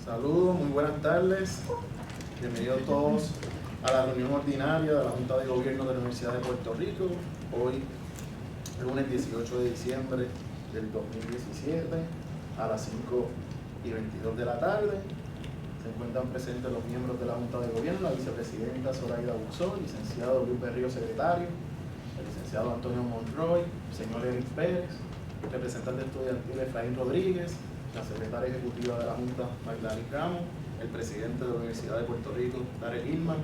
Saludos, muy buenas tardes. Bienvenidos todos a la reunión ordinaria de la Junta de Gobierno de la Universidad de Puerto Rico. Hoy, lunes 18 de diciembre del 2017, a las 5:22 de la tarde. Se encuentran presentes los miembros de la Junta de Gobierno, la vicepresidenta Zoraida Buxó, el licenciado Luis Berrío, secretario, el licenciado Antonio Monroy, el señor Eric Pérez, el representante estudiantil Efraín Rodríguez, la secretaria ejecutiva de la Junta, Magdalena Ramos, el presidente de la Universidad de Puerto Rico, Darrell Hillman,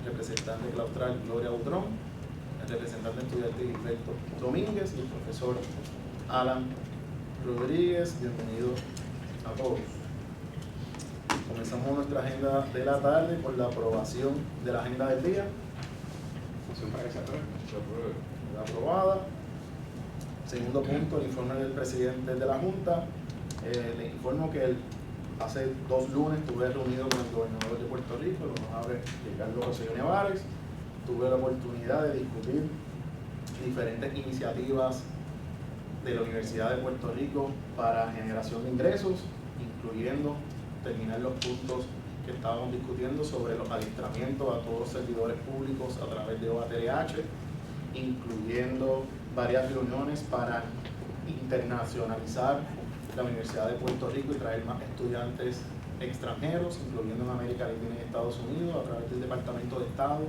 el representante claustral Gloria Butrón, el representante estudiantil Gilberto Domínguez y el profesor Alan Rodríguez. Bienvenidos a todos. Comenzamos nuestra agenda de la tarde por la aprobación de la agenda del día. Aprobada. Segundo punto, el informe del presidente de la Junta. Le informo que hace 2 lunes estuve reunido con el gobernador de Puerto Rico, el honorable Ricardo Rosselló Nevares. Tuve la oportunidad de discutir diferentes iniciativas de la Universidad de Puerto Rico para generación de ingresos, incluyendo terminar los puntos que estábamos discutiendo sobre los adiestramientos a todos los servidores públicos a través de OATH, incluyendo varias reuniones para internacionalizar la Universidad de Puerto Rico y traer más estudiantes extranjeros, incluyendo en América Latina y Estados Unidos, a través del Departamento de Estado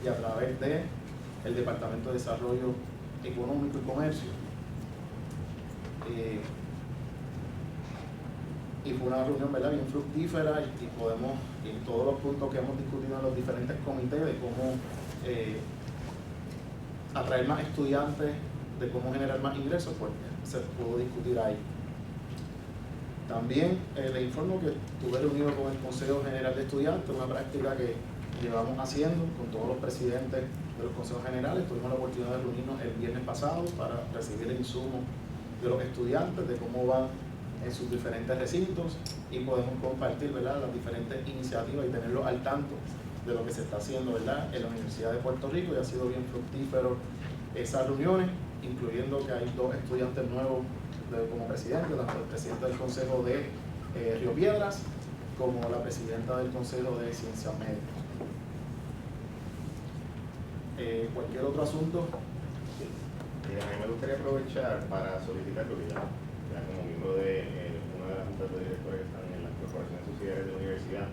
y a través del Departamento de Desarrollo Económico y Comercio. Y fue una reunión, ¿verdad?, bien fructífera y podemos, en todos los puntos que hemos discutido en los diferentes comités de cómo atraer más estudiantes, de cómo generar más ingresos, pues se pudo discutir ahí. También le informo que estuve reunido con el Consejo General de Estudiantes, una práctica que llevamos haciendo con todos los presidentes de los consejos generales. Tuvimos la oportunidad de reunirnos el viernes pasado para recibir el insumo de los estudiantes, de cómo van en sus diferentes recintos y podemos compartir, ¿verdad?, las diferentes iniciativas y tenerlos al tanto de lo que se está haciendo, ¿verdad?, en la Universidad de Puerto Rico. Y ha sido bien fructífero esas reuniones, incluyendo que hay 2 estudiantes nuevos como presidente, tanto el presidente del Consejo de Río Piedras como la presidenta del Consejo de Ciencias Médicas. ¿Cualquier otro asunto? A mí me gustaría aprovechar para solicitar, porque ya como miembro de una de las juntas de directores que están en las corporaciones subsidiarias de la universidad,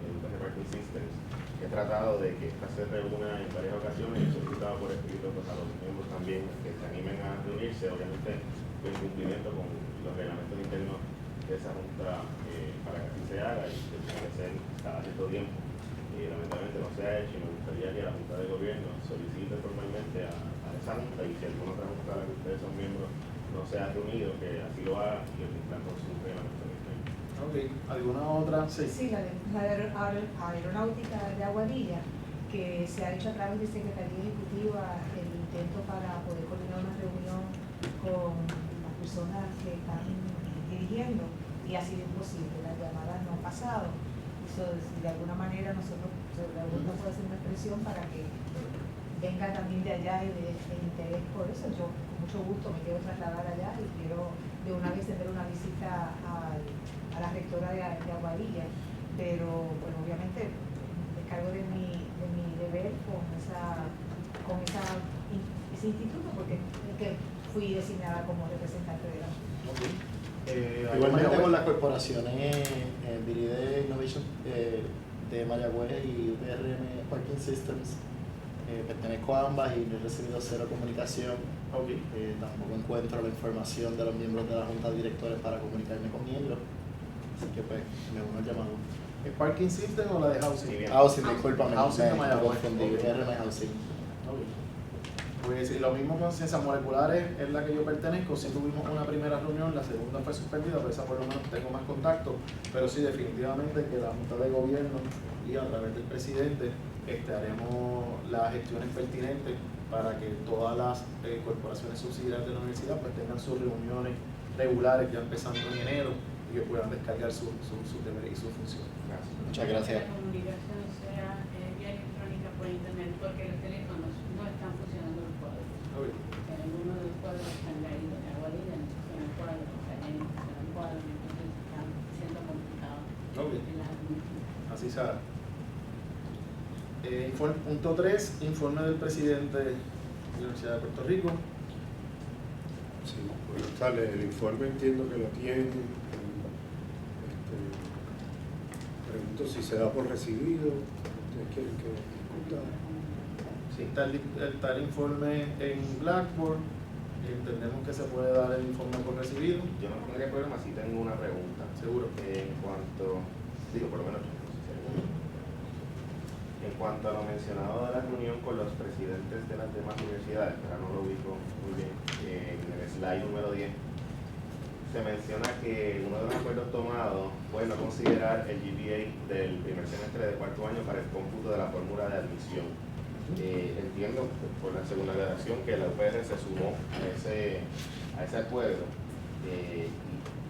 Lucas de Parking Systems, he tratado de que esta se reúna en varias ocasiones y he solicitado por escrito pues, a los miembros también que se animen a reunirse, obviamente en cumplimiento con los reglamentos internos de esa junta para que así se haga y que tiene que ser cada cierto tiempo. Lamentablemente no se ha hecho y me gustaría que la Junta de Gobierno solicite formalmente a esa junta y si alguna otra junta de la que ustedes son miembros no se ha reunido, que así lo haga y que cumplan con su reglamento interno. Ok, ¿alguna otra? Sí, la aeronáutica de Aguadilla, que se ha hecho a través de Secretaría Ejecutiva el intento para poder coordinar una reunión con las personas que están dirigiendo y ha sido imposible, las llamadas no han pasado. Eso, de alguna manera nosotros puede hacer una expresión para que venga también de allá el interés por eso. Yo con mucho gusto me quiero trasladar allá y quiero de una vez tener una visita a la rectora de Aguadilla, pero bueno, obviamente me cargo de mi deber con ese instituto, porque es que fui designada como representante de la Okay. Igualmente con las corporaciones Viride Innovation de Mayagüez y UPRM Parking Systems, pertenezco a ambas y no he recibido 0 comunicación. Okay. Tampoco encuentro la información de los miembros de la Junta de Directores para comunicarme con ellos, así que pues me uno al llamado. ¿Es Parking System o la de Housing? Housing, discúlpame, Housing de me Mayagüez. confundí, Okay. UPRM Housing. Okay. Pues lo mismo con Ciencias Moleculares, es la que yo pertenezco. Sí tuvimos una primera reunión, la segunda fue suspendida, por esa por lo menos tengo más contacto, pero sí definitivamente que la Junta de Gobierno y a través del presidente haremos las gestiones pertinentes para que todas las corporaciones subsidiarias de la universidad pues tengan sus reuniones regulares ya empezando en enero y que puedan descargar sus deberes y sus funciones. Gracias. Muchas gracias. La comunicación sea vía electrónica por internet, porque los teléfonos no están funcionando los cuadros. Okay. Algunos de los cuadros están caídos en Aguadilla, no funcionan cuadros, en Cañén no funcionan cuadros, entonces están siendo complicados. Okay. así se hará. Punto 3, informe del presidente de la Universidad de Puerto Rico. Sí, buenas tardes. El informe entiendo que lo tienen. Pregunto si se da por recibido. ¿Ustedes quieren que discuta? Sí, está el informe en Blackboard. Entendemos que se puede dar el informe por recibido. Yo no tendría problema si tengo una pregunta. Seguro. En cuanto, por lo menos, en cuanto a lo mencionado de la reunión con los presidentes de las demás universidades, ahora no lo ubico muy bien, en el slide número 10, se menciona que uno de los acuerdos tomados fue no considerar el GPA del primer semestre de cuarto año para el cómputo de la fórmula de admisión. Entiendo por la segunda redacción que la UPR se sumó a ese acuerdo.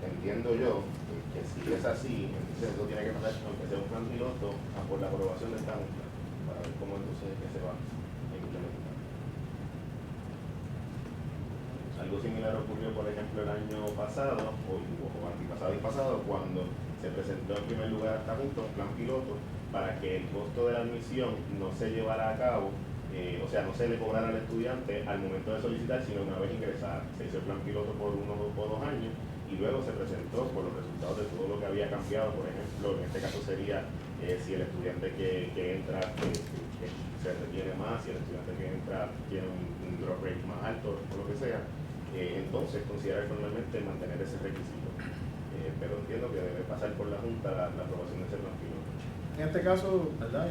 Entiendo yo que si es así, entonces eso tiene que pasar, aunque sea un plan piloto, a por la aprobación de esta junta, para ver cómo entonces es que se va a implementar. Algo similar ocurrió, por ejemplo, el año pasado, o antipasado y pasado, cuando se presentó en primer lugar a esta junta un plan piloto para que el costo de la admisión no se llevara a cabo, o sea, no se le cobrara al estudiante al momento de solicitar, sino una vez ingresar. Se hizo el plan piloto por 1 o 2 años y luego se presentó por los resultados de todo lo que había cambiado. Por ejemplo, en este caso sería si el estudiante que entra se retiene más, si el estudiante que entra tiene un drop rate más alto o lo que sea, entonces considerar formalmente mantener ese requisito. Pero entiendo que debe pasar por la Junta la aprobación de ese plan piloto. En este caso, ¿verdad?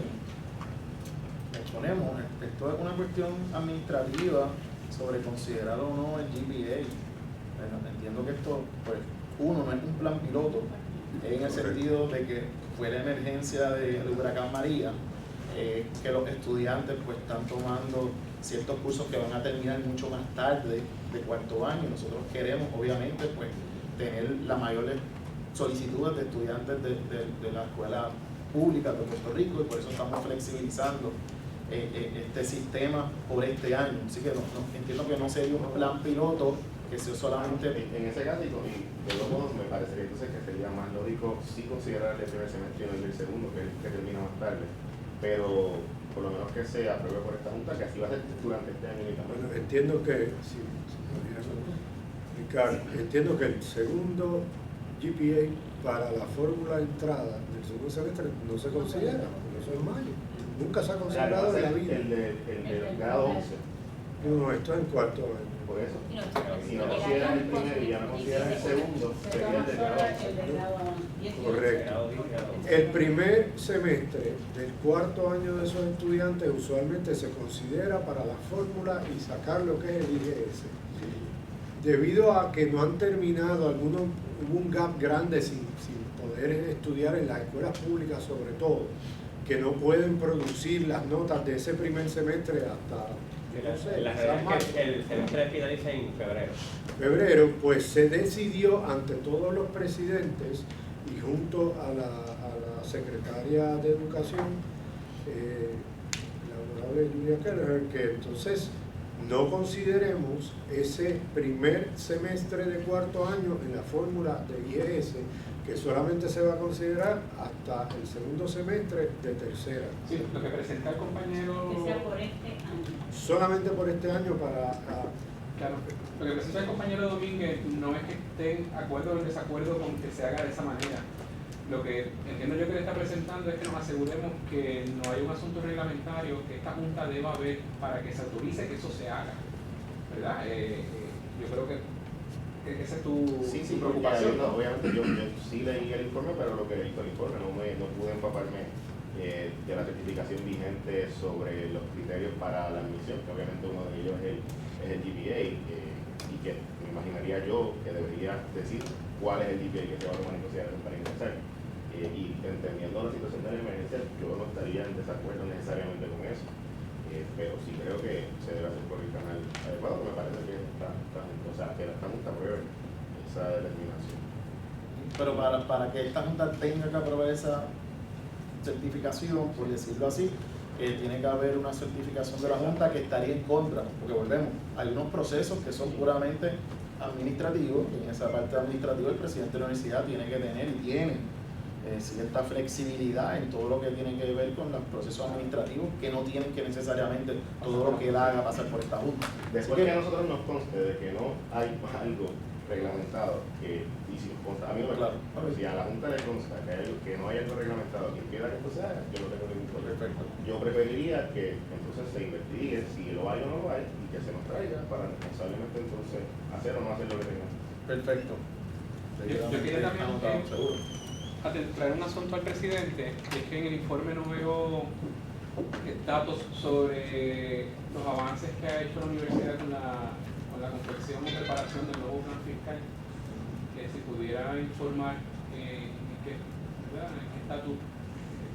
Exponemos, esto es una cuestión administrativa sobre considerar o no el GPA. Bueno, entiendo que esto, pues, uno, no es un plan piloto, en el sentido de que fue la emergencia del huracán María, que los estudiantes pues están tomando ciertos cursos que van a terminar mucho más tarde de cuarto año. Nosotros queremos, obviamente, pues, tener las mayores solicitudes de estudiantes de la escuela pública de Puerto Rico, y por eso estamos flexibilizando este sistema por este año. Así que entiendo que no sería un plan piloto que sea solamente... En ese caso, y de todos modos, me parecería entonces que sería más lógico sí considerar el primer semestre y no el segundo, que es el que termina más tarde, pero por lo menos que se apruebe por esta junta, que así va a ser durante este año únicamente. Bueno, entiendo que, Ricardo, entiendo que el segundo GPA para la fórmula de entrada del segundo semestre no se considera, porque eso es mayo. Nunca se ha considerado en la vida. El del grado 11. No, esto es en cuarto año. Por eso, si no consideran el primero y ya no consideran el segundo, sería el del grado 11. Correcto. El primer semestre del cuarto año de esos estudiantes usualmente se considera para la fórmula y sacar lo que es el IGS. Debido a que no han terminado, hubo un gap grande sin poder estudiar en las escuelas públicas sobre todo, que no pueden producir las notas de ese primer semestre hasta, no sé, la realidad es que el semestre finaliza en febrero. Pues se decidió ante todos los presidentes y junto a la secretaria de Educación, la honorable Julia Keller, que entonces no consideremos ese primer semestre de cuarto año en la fórmula de IGS, que solamente se va a considerar hasta el segundo semestre de tercera. Sí, lo que presenta el compañero... Que sea por este año. Solamente por este año para... Claro, lo que presenta el compañero Domínguez no es que esté en acuerdo o en desacuerdo con que se haga de esa manera. Lo que entiendo yo que le está presentando es que nos aseguremos que no hay un asunto reglamentario que esta Junta deba ver para que se autorice que eso se haga, ¿verdad? Yo creo que esa es tu preocupación. No, obviamente yo sí leí el informe, pero lo que leí fue el informe, no pude empaparme de la certificación vigente sobre los criterios para la admisión, que obviamente uno de ellos es el GPA, y que me imaginaría yo que debería decir cuál es el GPA que se va a tomar en consideración para ingresar. Y entendiendo la situación de la emergencia, yo no estaría en desacuerdo necesariamente con eso, pero sí creo que se debe hacer por el canal adecuado. Me parece que esta Junta apruebe esa determinación. Pero para que esta Junta tenga que aprobar esa certificación, por decirlo así, tiene que haber una certificación de la Junta que estaría en contra, porque volvemos, hay unos procesos que son puramente administrativos, y en esa parte administrativa el presidente de la universidad tiene que tener y tiene cierta flexibilidad en todo lo que tiene que ver con los procesos administrativos, que no tienen que necesariamente todo lo que él haga pasar por esta junta. Después que a nosotros nos conste de que no hay algo reglamentado, y si nos consta, a mí no me Claro. pero si a la Junta le consta que no hay algo reglamentado que impida que esto se haga, yo no tengo ningún problema. Perfecto. Yo preferiría que entonces se investigue si lo hay o no lo hay y que se nos traiga para responsablemente entonces hacer o no hacer lo que tenga. Perfecto. Yo quería también Anotado, seguro. traer un asunto al presidente, que es que en el informe no veo datos sobre los avances que ha hecho la universidad con la confección o preparación del nuevo plan fiscal. Que si pudiera informar en qué estatus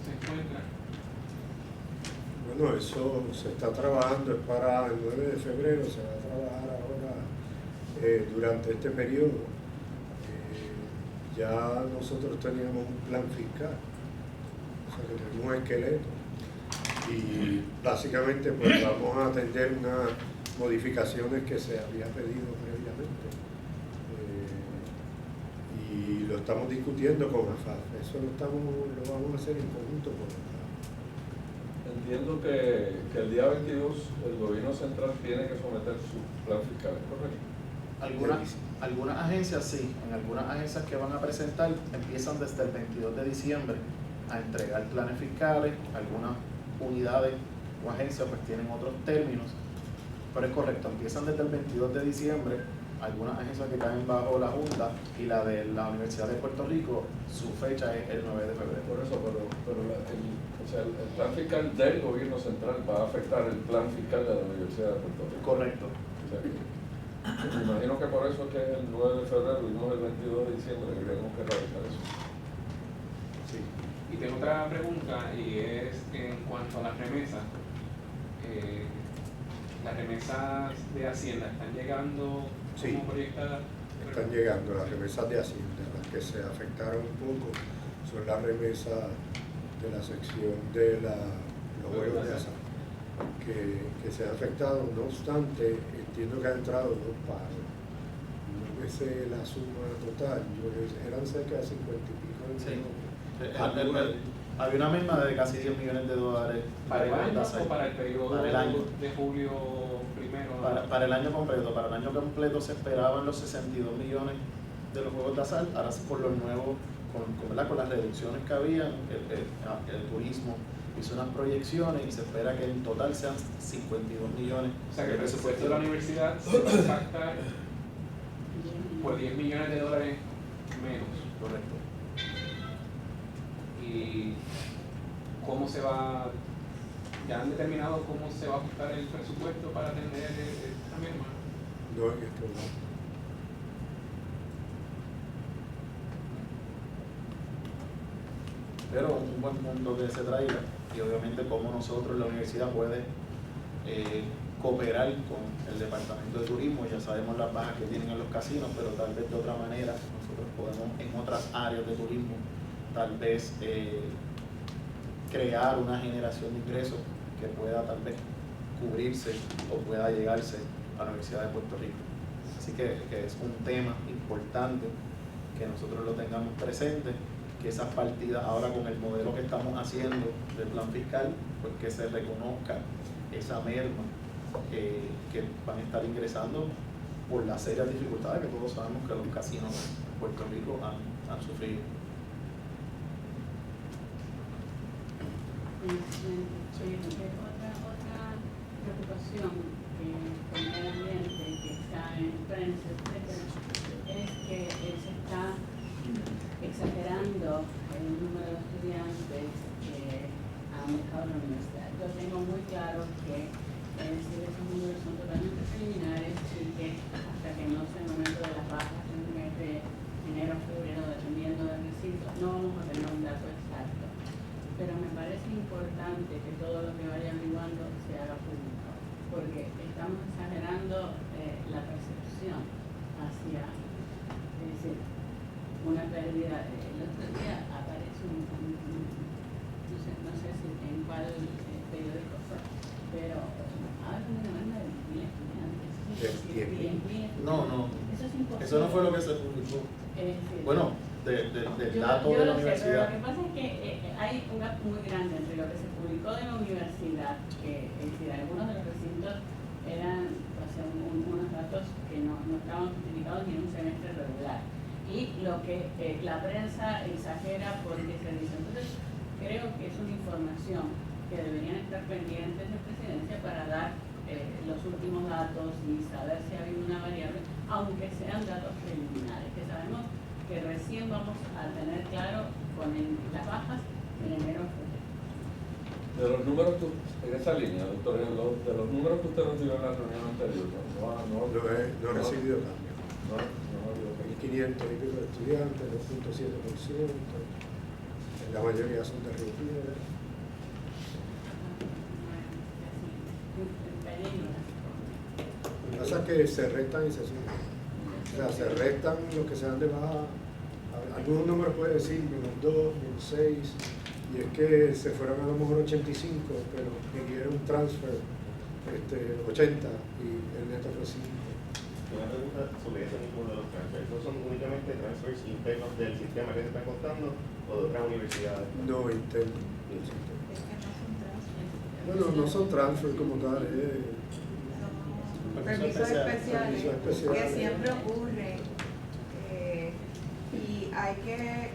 se encuentra. Bueno, eso se está trabajando, es para el 9 de febrero, se va a trabajar ahora durante este periodo. Ya nosotros teníamos un plan fiscal, o sea que tenemos un esqueleto. Y básicamente pues vamos a atender unas modificaciones que se había pedido previamente. Y lo estamos discutiendo con AFAF. Eso lo vamos a hacer en conjunto con AFAF. Entiendo que el día 22 el gobierno central tiene que someter su plan fiscal, ¿correcto? Algunas agencias sí, en algunas agencias que van a presentar empiezan desde el 22 de diciembre a entregar planes fiscales, algunas unidades o agencias pues tienen otros términos, pero es correcto, empiezan desde el 22 de diciembre, algunas agencias que caen bajo la Junta y la de la Universidad de Puerto Rico, su fecha es el 9 de febrero. Por eso, pero el plan fiscal del gobierno central va a afectar el plan fiscal de la Universidad de Puerto Rico. Correcto. O sea me imagino que por eso es que el 9 de febrero y no el 22 de diciembre queremos que radicar eso. Sí. Y tengo otra pregunta, y es en cuanto a las remesas. ¿Las remesas de Hacienda están llegando Sí, como proyectadas? están llegando las remesas de Hacienda. Las que se afectaron un poco son las remesas de la sección de los juegos de azar, que se han afectado. No obstante, entiendo que han entrado 2 pagos. No me sé la suma total, eran cerca de 50 y pico de Sí. millones. Había una misma de casi $10 millones ¿Para el año de o para el periodo Para el año. de julio primero? Para el año completo. Para el año completo se esperaban los 62 millones de los juegos de azar. Ahora por los nuevos, con las reducciones que había, el turismo hizo unas proyecciones y se espera que en total sean 52 millones. O sea que el presupuesto de la universidad se va a impactar por $10 millones menos. Correcto. ¿Y cómo se va? ¿Ya han determinado cómo se va a ajustar el presupuesto para atender esta merma? No, en este momento. Pero un buen punto que se traiga, y obviamente cómo nosotros, la universidad, puede cooperar con el Departamento de Turismo. Ya sabemos las bajas que tienen en los casinos, pero tal vez de otra manera nosotros podemos en otras áreas de turismo tal vez crear una generación de ingresos que pueda tal vez cubrirse o pueda llegarse a la Universidad de Puerto Rico. Así que es un tema importante que nosotros lo tengamos presente, que esas partidas ahora con el modelo que estamos haciendo del plan fiscal, pues que se reconozca esa merma que van a estar ingresando por las serias dificultades que todos sabemos que los casinos en Puerto Rico han sufrido. Otra preocupación con el ambiente que está en prensa, etcétera, es que se está exagerando el número de estudiantes que han dejado la universidad. Yo tengo muy claro que esos números son totalmente preliminares y que hasta que no sea el momento de las bajas en el mes de enero o febrero, dependiendo del recinto, no vamos a tener un dato exacto. Pero me parece importante que todo lo que vaya averiguando se haga público, porque estamos exagerando la percepción hacia, es decir, una pérdida. El otro día aparece no sé si en cuál periódico fue, pero habla de una banda de 10.000 estudiantes. ¿10.000? No, Eso es imposible. eso no fue lo que se publicó. Bueno, del Yo dato de la lo sé, universidad. pero lo que pasa es que hay un gap muy grande entre lo que se publicó de la universidad, que es decir, algunos de los recintos eran unos datos que no estaban justificados ni en un semestre regular, y lo que la prensa exagera porque se dice. Entonces, creo que es una información que deberían estar pendientes de presidencia para dar los últimos datos y saber si ha habido una variable, aunque sean datos preliminares, que sabemos que recién vamos a tener claro con las bajas en enero. De los números, en esa línea, doctor, de los números que usted nos dio en la reunión anterior, no he recibido cambio. No ha habido cambio. 1.500 y pico de estudiantes, 2.7%, la mayoría son de Río Piedra. Lo que pasa es que se restan y se suman. O sea, se restan los que se dan de baja. Algunos números pueden decir -2, -6, y es que se fueron a lo mejor 85, pero requiere un transfer 80 y el neto fue 5. Una pregunta sobre eso mismo de los transfers. ¿Esos son únicamente transfers internos del sistema que se están contando o de otras universidades? No internos. Es que no son transfer. Bueno, no son transfer como tal, Son permisos especiales que siempre ocurren. Y hay que,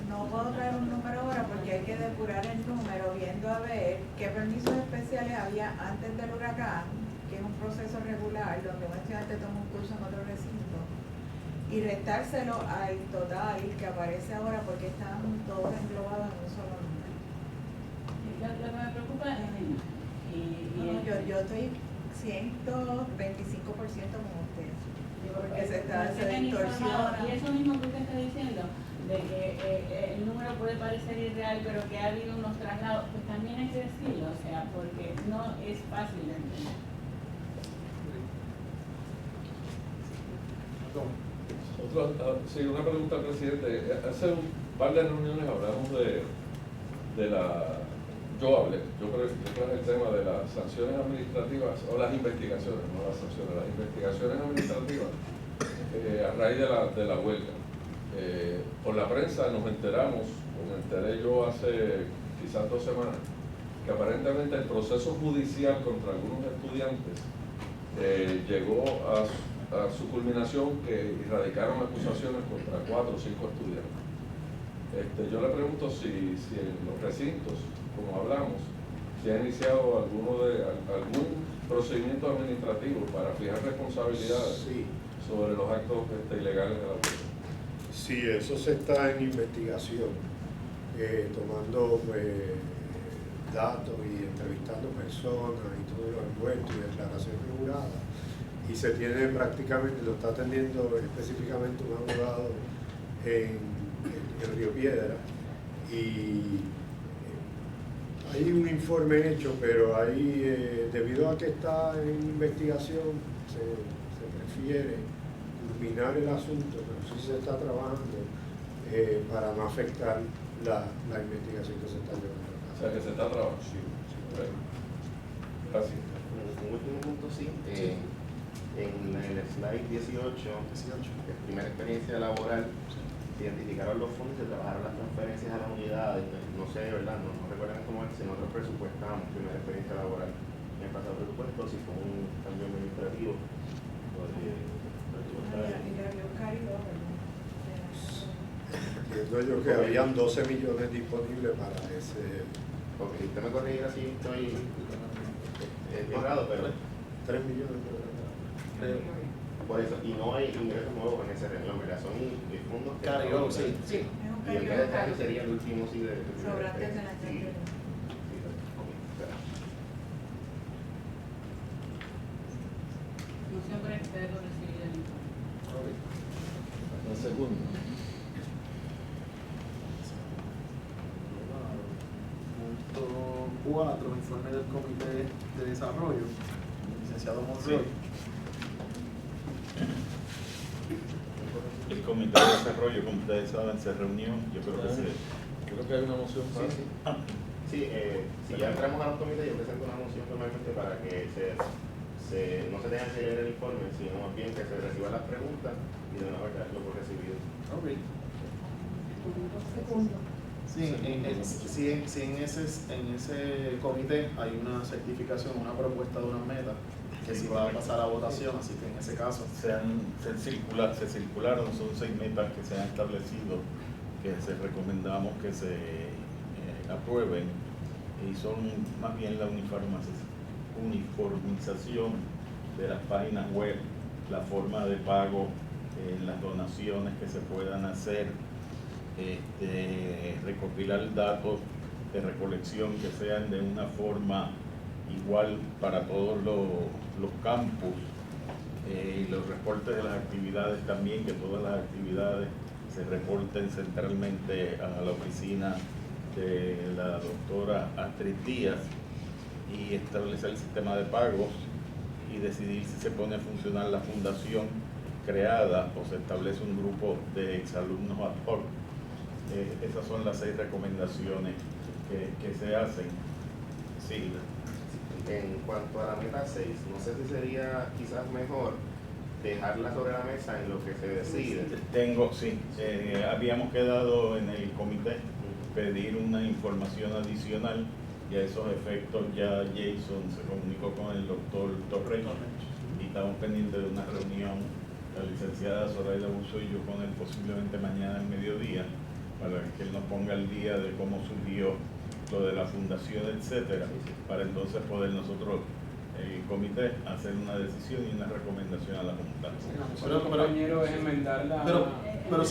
no puedo traer un número ahora porque hay que depurar el número viendo a ver qué permisos especiales había antes del huracán, que es un proceso regular donde un estudiante toma un curso en otro recinto, y restárselo al total que aparece ahora porque están todos englobados en un solo número. Lo que me preocupa es Yo estoy 125% como usted. Porque se distorsiona. Y eso mismo que usted está diciendo, de que el número puede parecer irreal, pero que ha habido unos traslados, pues también hay que decirlo, o sea, porque no es fácil de entender. Sí, una pregunta al presidente. Hace un par de reuniones hablamos de la... Yo traje el tema de las sanciones administrativas, o las investigaciones, no las sanciones, las investigaciones administrativas a raíz de la huelga. Por la prensa nos enteramos, o me enteré yo hace quizás 2 semanas, que aparentemente el proceso judicial contra algunos estudiantes llegó a su culminación, que radicaron acusaciones contra 4 o 5 estudiantes. Yo le pregunto si en los recintos, como hablamos, se ha iniciado algún procedimiento administrativo para fijar responsabilidades sobre los actos ilegales de la huelga. Sí, eso se está en investigación, tomando datos y entrevistando personas y todo lo envuelto y declaraciones juradas. Y se tiene prácticamente, lo está atendiendo específicamente un abogado en Río Piedra, y hay un informe hecho, pero ahí, debido a que está en investigación, se prefiere culminar el asunto, pero sí se está trabajando para no afectar la investigación que se está llevando a cabo. O sea, que se está trabajando. Sí. Gracias. Un último punto, sí. En el slide 18, primera experiencia laboral, se identificaron los fondos y se trabajaron las transferencias a las unidades. No sé, ¿verdad? No recuerdan cómo es, si nosotros presupuestamos primera experiencia laboral en el pasado presupuesto, si fue un cambio administrativo. Entiendo yo que habían 12 millones disponibles para ese. Porque si usted me corrige así, estoy errado, pero 3 millones por eso, y no hay ingresos nuevos en ese renglón, ¿verdad? Son fondos que Carry-on, sí. Sí, es un y el carry-on de cambio sería el último, sí, de sobrantes de la sí. anterior. No siempre debo recibir el informe. La segunda. Punto 4, informe del Comité de Desarrollo, licenciado Monroy. El Comité de Desarrollo, como ustedes saben, se reunió. Yo creo que hay una moción para Sí. Si ya entramos a los comités, yo presento una moción formalmente para que no se tenga que leer el informe, sino más bien que se reciban las preguntas y de una vez darlo por recibido. Ok. Segundo. Sí, en ese comité hay una certificación, una propuesta de unas metas que sí va a pasar a votación, así que en ese caso. Se circularon, son 6 metas que se han establecido, que se recomendamos que se aprueben, y son más bien la uniformización de las páginas web, la forma de pago, las donaciones que se puedan hacer, recopilar datos de recolección que sean de una forma igual para todos los campus, los reportes de las actividades también, que todas las actividades se reporten centralmente a la oficina de la doctora Astrid Díaz, y establecer el sistema de pagos y decidir si se pone a funcionar la fundación creada o se establece un grupo de exalumnos ad hoc. Esas son las 6 recomendaciones que se hacen. Sí. En cuanto a la meta 6, no sé si sería quizás mejor dejarla sobre la mesa en lo que se decide. Habíamos quedado en el comité pedir una información adicional, y a esos efectos ya Jason se comunicó con el doctor Torres y estamos pendientes de una reunión, la licenciada Zoraida Busso y yo con él posiblemente mañana al mediodía, para que él nos ponga al día de cómo surgió lo de la fundación, etcétera, para entonces poder nosotros, el comité, hacer una decisión y una recomendación a la Junta. Pero compañero es enmendar la... Pero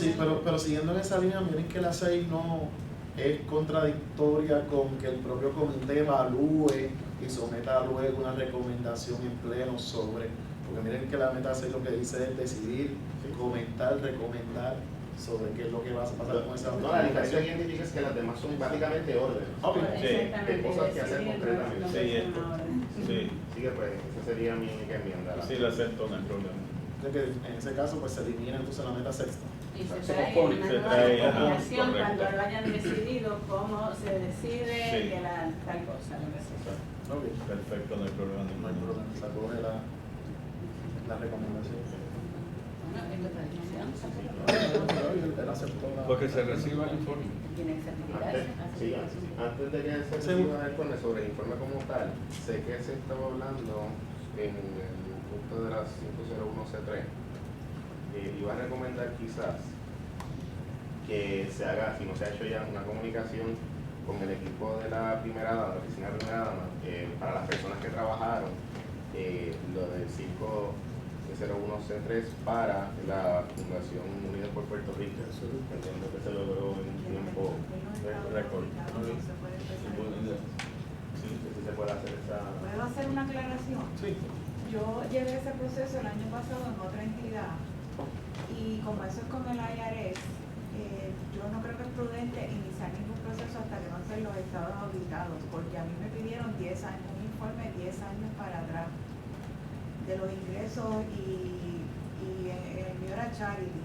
siguiendo en esa línea, miren que la 6 no es contradictoria con que el propio comité evalúe y someta luego una recomendación en pleno sobre, porque miren que la meta 6 lo que dice es decidir, comentar, recomendar sobre qué es lo que va a pasar con esa no, la diferencia que identifica es que las demás son básicamente órdenes. De cosas que hacer concretamente. Sí, que pues esa sería mi única enmienda. Sí, la acepto, no hay problema. En ese caso pues se elimina entonces la meta 6. Y se trae una nueva combinación cuando lo hayan decidido cómo se decide que tal cosa. Okay. Perfecto, no hay problema. No hay problema, se acoge la recomendación. Porque se reciba el informe. Tiene que certificarse. Antes de que se reciba el informe, sobre el informe como tal, sé que se estaba hablando en el punto de las 501C3. Iba a recomendar quizás que se haga, si no se ha hecho ya, una comunicación con el equipo de la primera dama, la oficina de primera dama, para las personas que trabajaron lo del 501C3 para la Fundación Unida por Puerto Rico. Entiendo que se logró en un tiempo récord. Sí, si se puede hacer esa... ¿Puedo hacer una aclaración? Sí. Yo llevé ese proceso el año pasado en otra entidad y como eso es con el IRS, yo no creo que es prudente iniciar ningún proceso hasta que no estén los estados auditados, porque a mí me pidieron 10 años, un informe de 10 años para atrás de los ingresos y el mío era charity,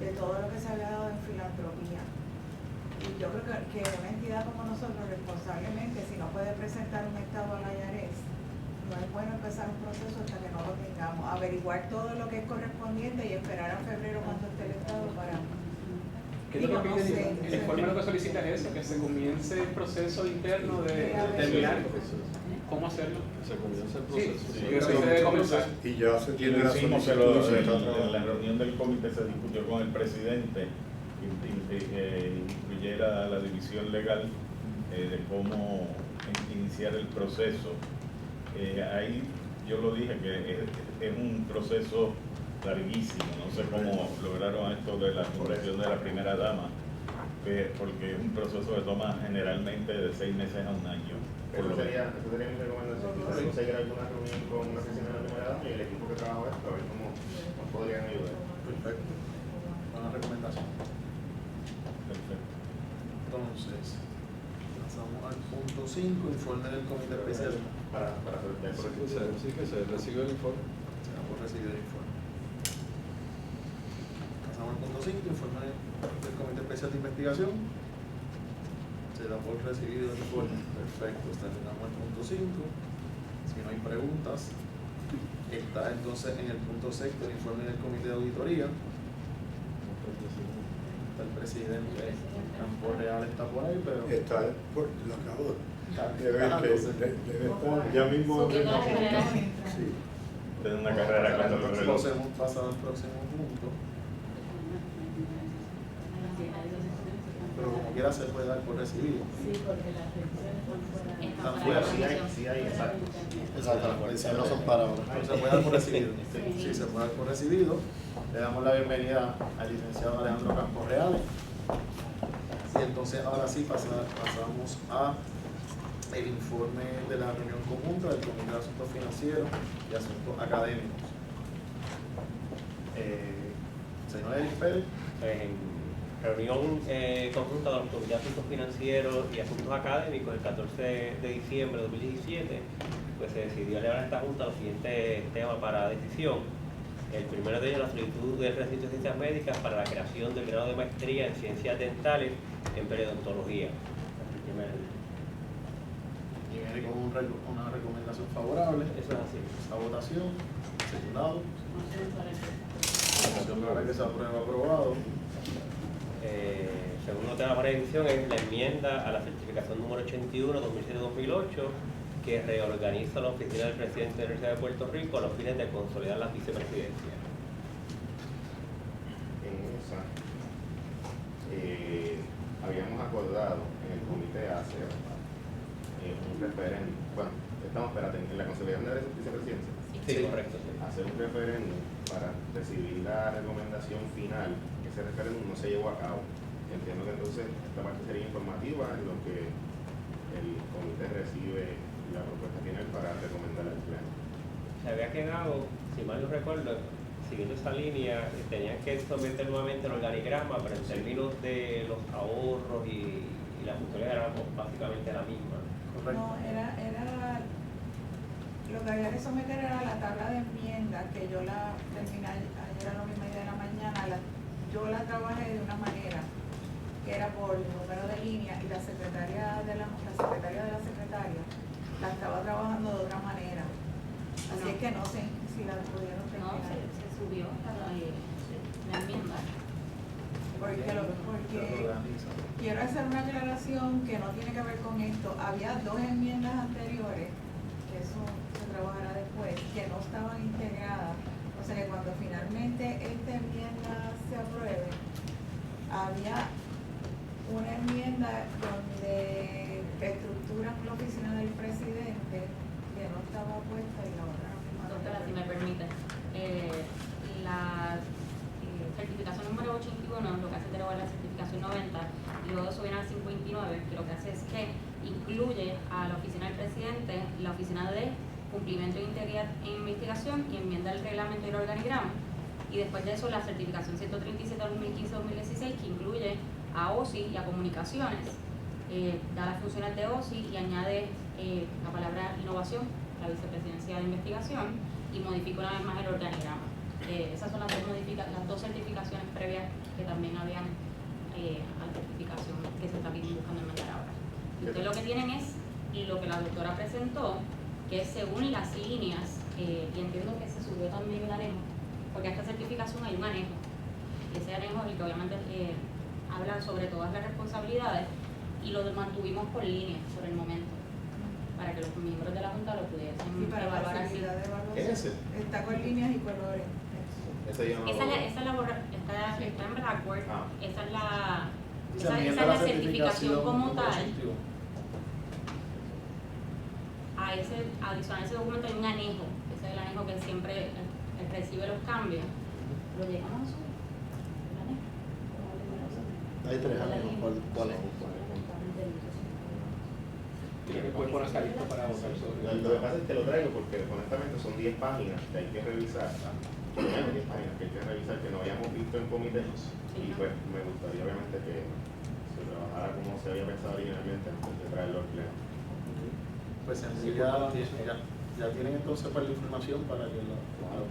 de todo lo que se había dado en filantropía. Y yo creo que una entidad como nosotros, responsablemente, si no puede presentar un estado al IRS, no es bueno empezar un proceso hasta que no lo tengamos, averiguar todo lo que es correspondiente y esperar a febrero cuando esté el estado para... ¿Qué es lo que pide? El informe lo que solicita es eso, que se comience el proceso interno de determinar cómo hacerlo. Se comienza el proceso. Sí, yo creo que se debe comenzar. Y ya se tiene la en la reunión del comité se discutió con el presidente que incluyera la división legal de cómo iniciar el proceso. Ahí yo lo dije que es un proceso larguísimo, no sé cómo lograron esto de la nombración de la primera dama, porque es un proceso que toma generalmente de 6 meses a un año. Eso sería mi recomendación, quizás conseguir alguna reunión con una oficina de la primera dama y el equipo que trabaja esto, a ver cómo nos podrían ayudar. Perfecto. Buena recomendación. Perfecto. Entonces, pasamos al punto 5, informe del comité especial. Para solicitar por el Sí, que se recibe el informe. Se va por recibir el informe. Pasamos al punto 5, informe del comité especial de investigación. Se da por recibido el informe. Perfecto, terminamos el punto 5. Si no hay preguntas, está entonces en el punto 6 el informe del comité de auditoría. Está el presidente Campo Real, está por ahí, pero Está lo acabo está de ver que debe estar ya mismo. Subiendo las escaleras. Sí. Tiene una carrera con el reloj. hemos pasado al próximo punto, pero como quiera se puede dar por recibido. Sí, porque las pensiones son fuera. Están Están fuera, fuera. Sí hay, exacto. Exacto, las policías no son para ahora. Pero se puede dar por recibido. Sí. Sí, se puede dar por recibido. Le damos la bienvenida al licenciado Alejandro Campos Reales. Y entonces ahora sí pasamos a el informe de la reunión conjunta del Comité de Asuntos Financieros y Asuntos Académicos. Señor Eric Pérez. En reunión conjunta de los Comités de Asuntos Financieros y Asuntos Académicos el 14 de diciembre de 2017, pues se decidió elevar a esta Junta los siguientes temas para decisión. El primero de ellos, la solicitud del recinto de ciencias médicas para la creación del grado de maestría en ciencias dentales en periodontología. Y viene con una recomendación favorable. Eso es así. Esa votación, secundado. Moción para Para que se apruebe, aprobado. Segundo tema para decisión es la enmienda a la certificación número 81 2007-2008 que reorganiza la oficina del presidente de la Universidad de Puerto Rico a los fines de consolidar la vicepresidencia. En esa habíamos acordado en el comité hacer un referéndum. Bueno, en la consolidación de la vicepresidencia. Sí, correcto. Sí. Hacer un referéndum para recibir la recomendación final. Ese referéndum no se llevó a cabo. Entiendo que entonces esta parte sería informativa en lo que el comité recibe la propuesta final para recomendar al pleno. Se había quedado, si mal no recuerdo, siguiendo esa línea, tenían que someter nuevamente el organigrama, pero en términos de los ahorros y la funcionalidad era básicamente la misma. Correcto. No, era lo que había que someter era la tabla de enmiendas, que yo la terminé ayer a las 9:30 de la mañana, yo la trabajé de una manera, que era por número de línea, y la secretaria de la secretaria la estaba trabajando de otra manera. Así es que no sé si la pudieron No, terminar. se subió la enmienda. Porque quiero hacer una aclaración que no tiene que ver con esto. Había dos enmiendas anteriores, que eso se trabajará después, que no estaban integradas. O sea que cuando finalmente esta enmienda se apruebe, había una enmienda donde reestructuran la oficina del presidente que no estaba puesta y la otra no. Doctora, si me permite, la certificación número 81 lo que hace es derogar la certificación 90 y luego eso viene al 59, que lo que hace es que incluye a la oficina del presidente la oficina de cumplimiento de integridad e investigación y enmienda el reglamento y el organigrama, y después de eso la certificación 137-2015-2016 que incluye a OSI y a comunicaciones, da las funciones de OSI y añade la palabra innovación, la vicepresidencia de investigación, y modifica una vez más el organigrama. Esas son las dos certificaciones previas que también habían a la certificación que se está buscando enmendar ahora. Y ustedes lo que tienen es lo que la doctora presentó, que es según las líneas, y entiendo que se subió también el anejo, porque a esta certificación hay un anejo, y ese anejo es el que obviamente habla sobre todas las responsabilidades, y lo mantuvimos por líneas por el momento, para que los miembros de la Junta lo pudiesen Y para la evaluar así. facilidad de evaluación. ¿Qué es ese? Está con líneas y colores. Esa yo no lo- Esa está en Blackboard, Ah. esa es la Se esa enmienda es la la certificación como número tal. 81. A ese adicional a ese documento hay un anejo, ese es el anejo que siempre recibe los cambios. ¿Lo llegamos a subir? ¿El anejo? Hay tres anejos, ¿cuál es? Después poner esta lista para votar sobre. Lo que pasa es que lo traigo porque honestamente son 10 páginas que hay que revisar, por lo menos 10 páginas que hay que revisar que no habíamos visto en comité, y pues me gustaría obviamente que se trabajara como se había pensado originalmente antes de traerlo al pleno. Pues ya tienen entonces para la información para que lo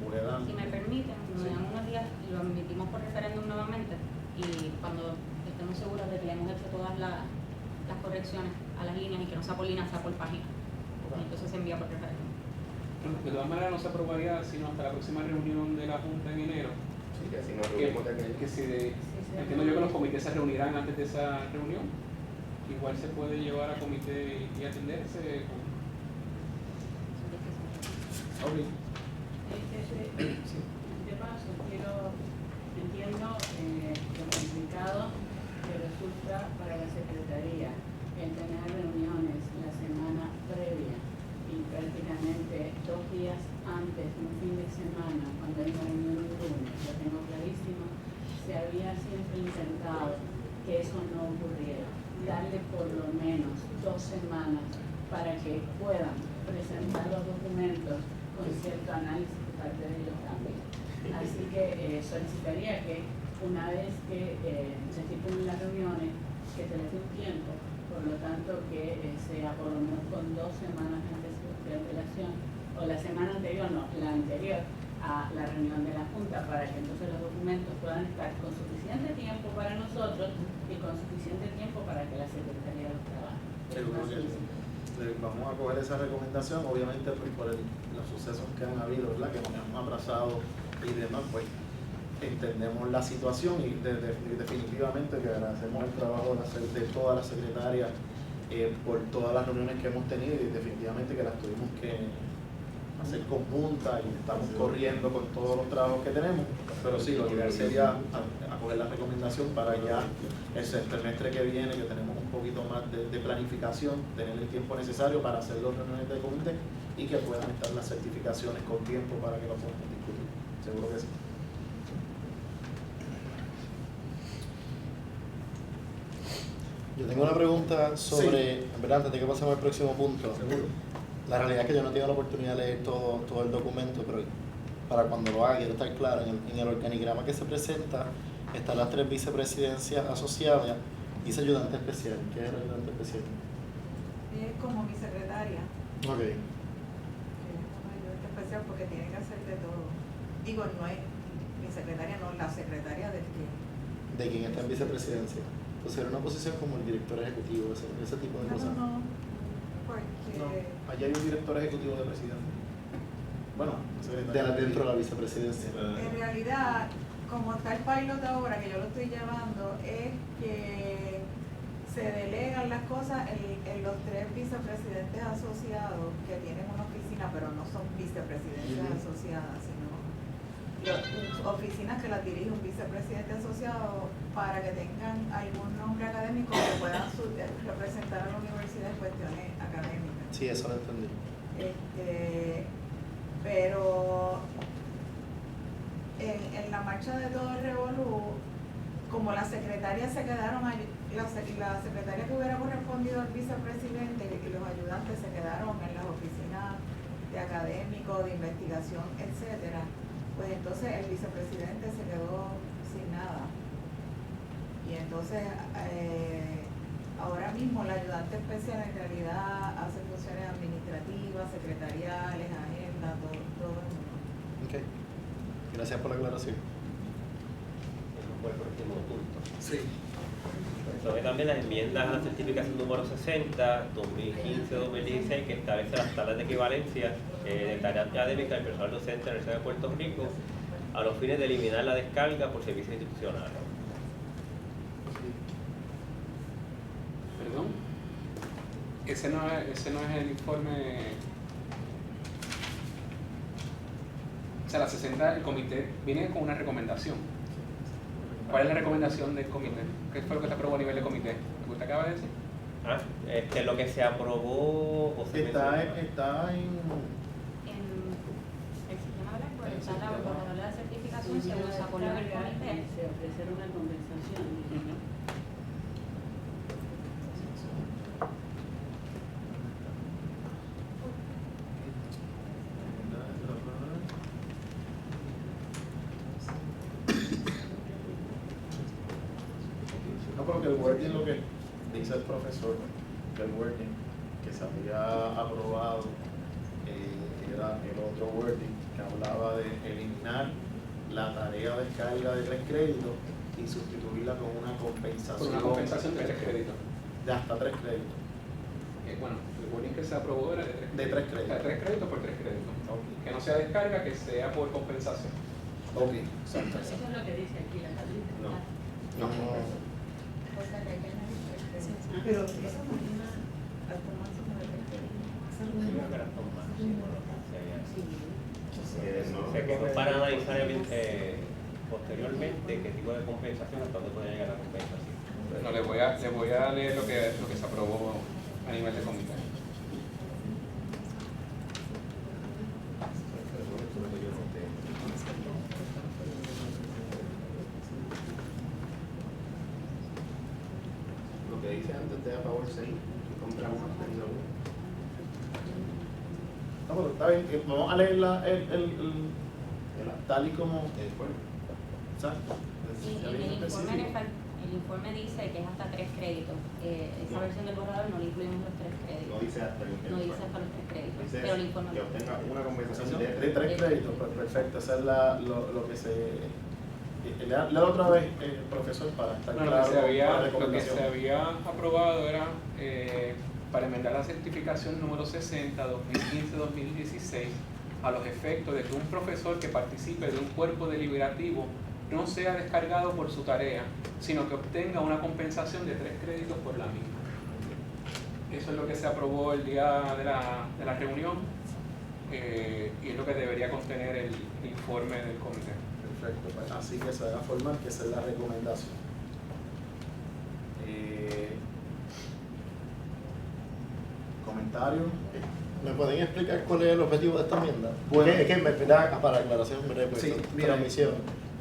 puedan. Si me permiten, nos dan unos días y lo emitimos por referéndum nuevamente, y cuando estemos seguros de que le hemos hecho todas las correcciones a las líneas y que no sea por línea, sea por página, y entonces se envía por referéndum. Bueno, de todas maneras no se aprobaría sino hasta la próxima reunión de la Junta en enero. Sí, que si nos Que, reunimos de aquello. que entiendo yo que los comités se reunirán antes de esa reunión. Igual se puede llevar a comité y atenderse. De paso, entiendo lo complicado que resulta para la Secretaría el tener reuniones la semana previa y prácticamente 2 días antes, un fin de semana, cuando hay una reunión un lunes, lo tengo clarísimo, se había siempre intentado que eso no ocurriera, darle por lo menos 2 semanas para que puedan presentar los documentos con cierto análisis de parte de ellos también. Así que solicitaría que una vez que se estipula las reuniones, que se les dé un tiempo, por lo tanto que sea por lo menos con 2 semanas de antelación, o la semana anterior, no, la anterior a la reunión de la Junta, para que entonces los documentos puedan estar con suficiente tiempo para nosotros y con suficiente tiempo para que la Secretaría los trabaje. Seguro que sí. Vamos a coger esa recomendación, obviamente pues, por los sucesos que han habido, ¿verdad? Que nos han abrazado y demás, pues entendemos la situación y definitivamente que agradecemos el trabajo de todas las secretarias por todas las reuniones que hemos tenido y definitivamente que las tuvimos que hacer conjuntas y estamos corriendo con todos los trabajos que tenemos, pero sí, lo ideal sería acoger la recomendación para ya el semestre que viene, que tenemos un poquito más de planificación, tener el tiempo necesario para hacer las reuniones de comité y que puedan estar las certificaciones con tiempo para que lo podamos discutir. Seguro que sí. Yo tengo una pregunta sobre, ¿verdad? Antes de que pasemos al próximo punto. Seguro. La realidad es que yo no tengo la oportunidad de leer todo el documento, pero para cuando lo haga quiero estar claro. En el organigrama que se presenta están las 3 vicepresidencias asociadas y ese ayudante especial. ¿Qué es el ayudante especial? Es como mi secretaria. Ok. Que es una ayudante especial porque tiene que hacer de todo. Digo, no es mi secretaria, no, la secretaria del que. De quien está en vicepresidencia. Pues era una posición como el director ejecutivo, ese tipo de cosas. No, porque. No, allá hay un director ejecutivo de presidencia. Bueno, Dentro de la vicepresidencia. En realidad, como está el pilot ahora, que yo lo estoy llevando, es que se delegan las cosas en los 3 vicepresidentes asociados que tienen una oficina, pero no son vicepresidencias asociadas, sino oficinas que las dirige un vicepresidente asociado para que tengan algún nombre académico que puedan representar a la universidad en cuestiones académicas. Sí, eso lo entendí. Pero en la marcha de todo el revolú, como las secretarias se quedaron, la secretaria que hubiera correspondido al vicepresidente y los ayudantes se quedaron en las oficinas de académicos, de investigación, etcétera, pues entonces el vicepresidente se quedó sin nada. Y entonces ahora mismo la ayudante especial en realidad hace funciones administrativas, secretariales, agenda, todo eso. Ok. Gracias por la aclaración. Por el próximo punto. Sí. Sobre también las enmiendas a la certificación número 60, 2015-2016, que establece las tablas de equivalencia de tarea académica del personal docente de la Universidad de Puerto Rico a los fines de eliminar la descarga por servicios institucionales. ¿Perdón? Ese no es el informe. O sea, la 60, el comité viene con una recomendación. ¿Cuál es la recomendación del comité? ¿Qué fue lo que se aprobó a nivel de comité? ¿Lo que usted acaba de decir? Lo que se aprobó o se Está en En el sistema de la escuela, está la borrador de la certificación, se los acordó el comité. Se ofrecer una compensación. No, pero que el wording, lo que dice el profesor, que el wording que se había aprobado era el otro wording que hablaba de eliminar la tarea de descarga de 3 créditos y sustituirla con una compensación. Por una compensación de 3 créditos. De hasta 3 créditos. Bueno, el wording que se aprobó era de 3 créditos. De 3 créditos. O sea, 3 créditos por 3 créditos. Okay. Que no sea descarga, que sea por compensación. Ok, exacto. Eso es lo que dice aquí la tablita. No. Pero esa mañana al tomarse una Sé que van a analizar posteriormente qué tipo de compensación, hasta dónde puede llegar la compensación. No, les voy a leer lo que se aprobó a nivel de comité. Lo que dice antes de a favor 6, contra 1, abstención 1. No, pero está bien, vamos a leer tal y como. Exacto. Sí, Ya en viene específico. el informe dice que es hasta 3 créditos. Esa No. versión del borrador no le incluimos los 3 créditos. No dice hasta el No dice hasta los 3 créditos. Dice Pero el informe que obtenga una compensación De de 3 créditos, pues perfecto. Esa es lo que se. Lea otra vez, profesor, para estar No, claro. con la lo que recomendación. se había aprobado era para enmendar la certificación número 60, 2015-2016, a los efectos de que un profesor que participe de un cuerpo deliberativo no sea descargado por su tarea, sino que obtenga una compensación de 3 créditos por la misma. Eso es lo que se aprobó el día de la reunión y es lo que debería contener el informe del comité. Perfecto, pues así que se va a formar, que esa es la recomendación. ¿Comentario? ¿Me pueden explicar cuál es el objetivo de esta enmienda? Bueno. Es que me pida para aclaración breve, pues, Sí, por mira. omisión.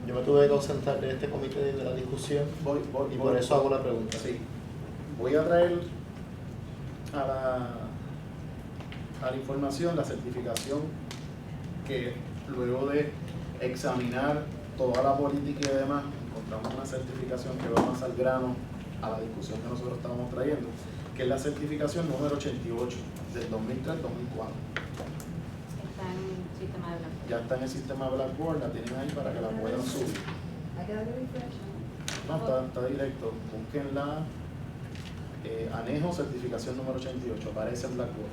Yo me tuve que concentrar en este comité de la discusión Voy, y por eso hago la pregunta. Sí. Voy a traer a la información la certificación que luego de examinar toda la política y demás, encontramos una certificación que va más al grano a la discusión que nosotros estábamos trayendo, que es la certificación número 88 del 2003-2004. Está en el sistema de Blackboard. Ya está en el sistema Blackboard, la tienen ahí para que la puedan subir. Hay que darle refresh. No, está directo. Búsquenla. Anejo, certificación número 88. Aparece en Blackboard.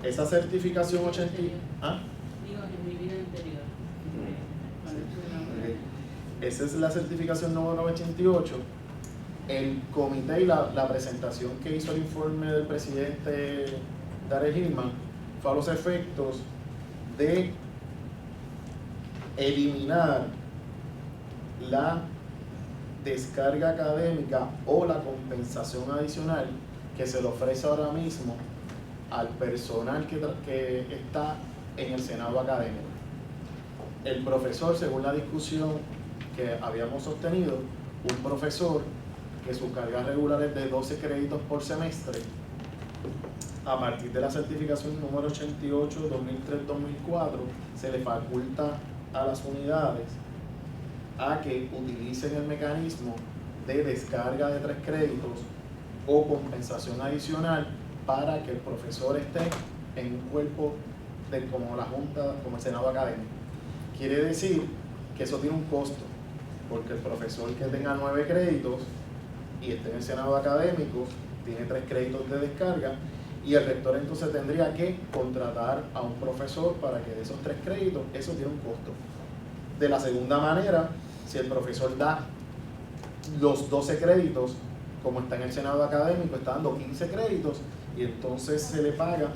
Esa certificación 88. ¿Ah? Digo, en mi vida anterior. Cuando estuve en la universidad. Esa es la certificación número 88. El comité y la presentación que hizo el informe del presidente Darrell Hillman fue a los efectos de eliminar la descarga académica o la compensación adicional que se le ofrece ahora mismo al personal que está en el Senado académico. El profesor, según la discusión que habíamos sostenido, un profesor que su carga regular es de 12 créditos por semestre, a partir de la certificación número 88, 2003-2004, se le faculta a las unidades a que utilicen el mecanismo de descarga de 3 créditos o compensación adicional para que el profesor esté en un cuerpo como la Junta, como el Senado académico. Quiere decir que eso tiene un costo, porque el profesor que tenga 9 créditos y esté en el Senado académico tiene 3 créditos de descarga, y el rector entonces tendría que contratar a un profesor para que de esos 3 créditos, eso tiene un costo. De la segunda manera, si el profesor da los 12 créditos, como está en el Senado académico, está dando 15 créditos, y entonces se le paga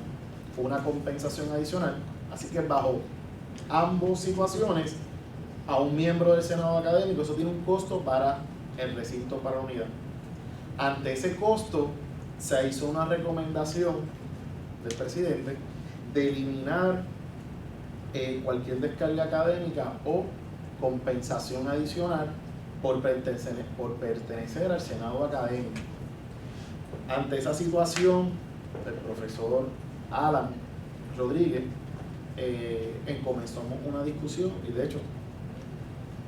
una compensación adicional. Así que bajo ambas situaciones, a un miembro del Senado académico, eso tiene un costo para el recinto, para la unidad. Ante ese costo, se hizo una recomendación del presidente de eliminar cualquier descarga académica o compensación adicional por pertenecer al Senado académico. Ante esa situación, el profesor Alan Rodríguez comenzamos una discusión, y de hecho,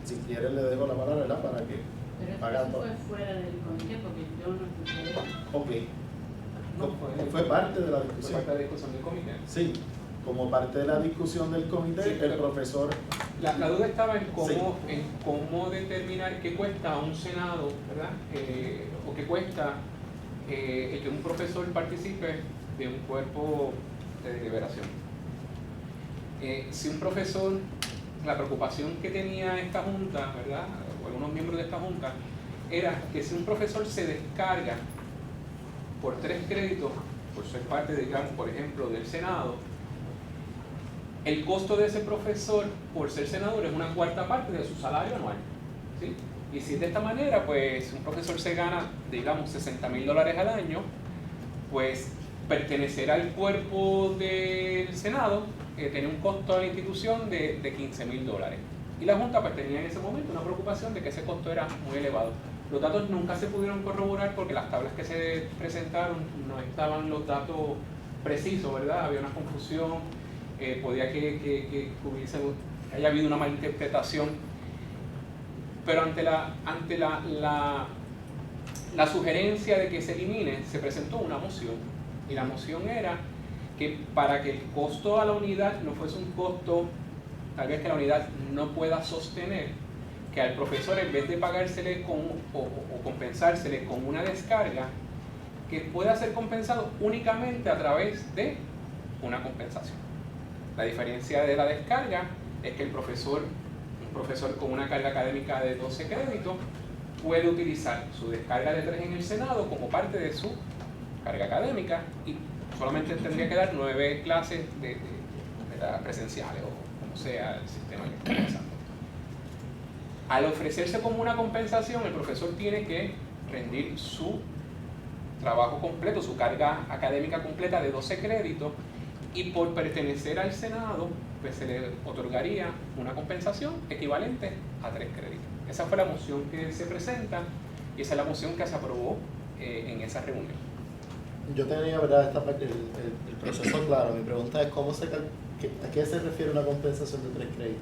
si quiere le dejo la palabra, ¿verdad? Para que Pero haga eso todo. fue fuera del comité porque yo no escuché eso. Ok. No, Fue parte de la fue discusión. parte de la discusión del comité. Sí, como parte de la discusión del comité, Sí, el pero profesor. La duda estaba en cómo, Sí. en cómo determinar qué cuesta a un Senado, ¿verdad? O qué cuesta el que un profesor participe de un cuerpo de deliberación. Si un profesor, la preocupación que tenía esta junta, ¿verdad?, o algunos miembros de esta junta, era que si un profesor se descarga por 3 créditos, por ser parte, digamos, por ejemplo, del Senado, el costo de ese profesor por ser senador es una cuarta parte de su salario anual, ¿sí? Y si de esta manera, pues un profesor se gana, digamos, $60,000 al año, pues pertenecer al cuerpo del Senado tenía un costo a la institución de $15,000. Y la Junta pues tenía en ese momento una preocupación de que ese costo era muy elevado. Los datos nunca se pudieron corroborar porque las tablas que se presentaron no estaban los datos precisos, ¿verdad? Había una confusión, podía que haya habido una malinterpretación. Pero ante la sugerencia de que se elimine, se presentó una moción. Y la moción era que para que el costo a la unidad no fuese un costo, tal vez que la unidad no pueda sostener, que al profesor, en vez de pagársele o compensársele con una descarga, que pueda ser compensado únicamente a través de una compensación. La diferencia de la descarga es que un profesor con una carga académica de 12 créditos puede utilizar su descarga de 3 en el Senado como parte de su carga académica y solamente tendría que dar 9 clases de presenciales o como sea el sistema que esté pensando. Al ofrecerse como una compensación, el profesor tiene que rendir su trabajo completo, su carga académica completa de 12 créditos, y por pertenecer al Senado pues se le otorgaría una compensación equivalente a 3 créditos. Esa fue la moción que se presenta y esa es la moción que se aprobó en esa reunión. Yo tenía, ¿verdad?, esta parte, el proceso claro. Mi pregunta es, ¿a qué se refiere una compensación de 3 créditos?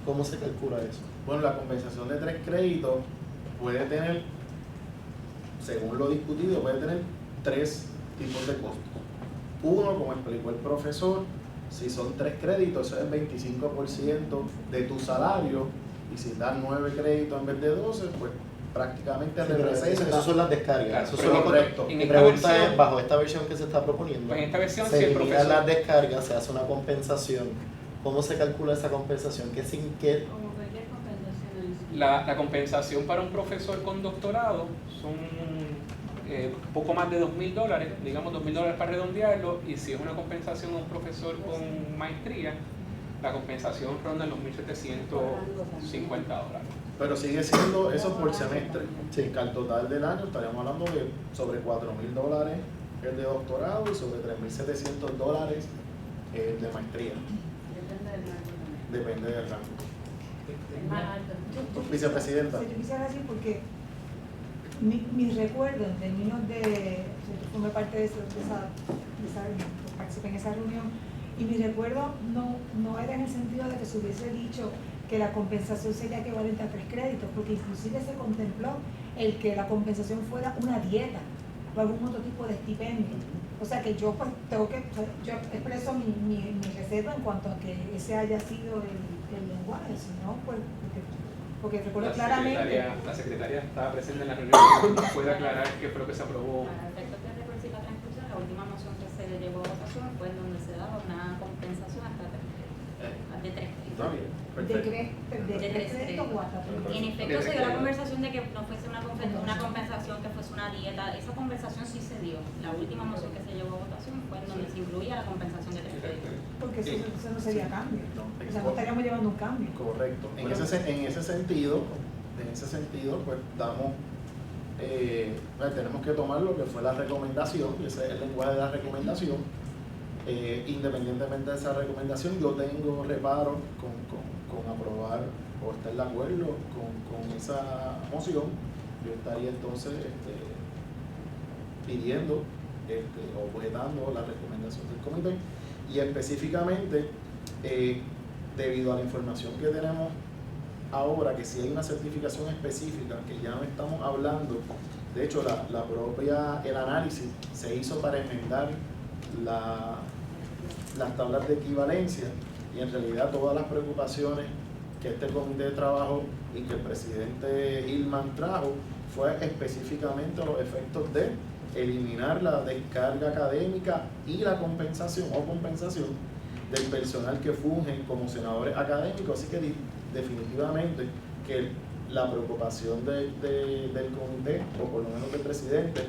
¿Cómo se calcula eso? Bueno, la compensación de 3 créditos puede tener, según lo discutido, puede tener 3 tipos de costos. Uno, como explicó el profesor, si son 3 créditos, eso es el 25% de tu salario, y si das 9 créditos en vez de 12, pues prácticamente representa. Esas son las descargas. Claro, Eso pero son correcto. Mi pregunta es, bajo esta versión que se está proponiendo, Pues en esta versión, se si el eliminan profesor... las descargas, se hace una compensación. ¿Cómo se calcula esa compensación? ¿Qué sin qué? Como cualquier compensación. La compensación para un profesor con doctorado son poco más de $2,000, digamos $2,000 para redondearlo, y si es una compensación a un profesor con maestría, la compensación ronda en los $1,750. Pero sigue siendo eso por semestre. Sí. Que al total del año estaríamos hablando de sobre $4,000 el de doctorado y sobre $3,700 el de maestría. Depende del rango también. Depende del rango. Es más alto. Vicepresidenta. Yo quisiera decir porque mi recuerdo en términos de, yo formé parte de esa reunión, participé en esa reunión, y mi recuerdo no era en el sentido de que se hubiese dicho que la compensación sería equivalente a 3 créditos, porque inclusive se contempló el que la compensación fuera una dieta o algún otro tipo de estipendio. O sea que yo pues yo expreso mi reserva en cuanto a que ese haya sido el lenguaje, si no, pues porque recuerdo claramente. La secretaria estaba presente en la reunión, nos puede aclarar qué fue lo que se aprobó. Para efectos de recursos y la transcripción, la última moción que se llevó a votación fue donde se daba una compensación hasta 3 créditos, de 3 créditos. Está bien, ¿De perfecto. 3 créditos o hasta 3? Y en efecto se dio la conversación de que no fuese una compensación, que fuese una dieta. Esa conversación sí se dio. La última moción que se llevó a votación fue en donde se incluía la compensación de 3 créditos. Porque eso no sería cambio. No, O sea, no estaríamos llevando un cambio. Correcto. En ese sentido, pues damos, tenemos que tomar lo que fue la recomendación, y ese es el lenguaje de la recomendación. Independientemente de esa recomendación, yo tengo reparo con aprobar o estar de acuerdo con esa moción. Yo estaría entonces pidiendo o vetando la recomendación del comité, y específicamente debido a la información que tenemos ahora, que si hay una certificación específica, que ya no estamos hablando, de hecho el análisis se hizo para enmendar las tablas de equivalencia, y en realidad todas las preocupaciones que este comité de trabajo y que el presidente Hillman trajo fue específicamente los efectos de eliminar la descarga académica y la compensación del personal que fungen como senadores académicos, así que definitivamente que la preocupación del comité, o por lo menos del presidente,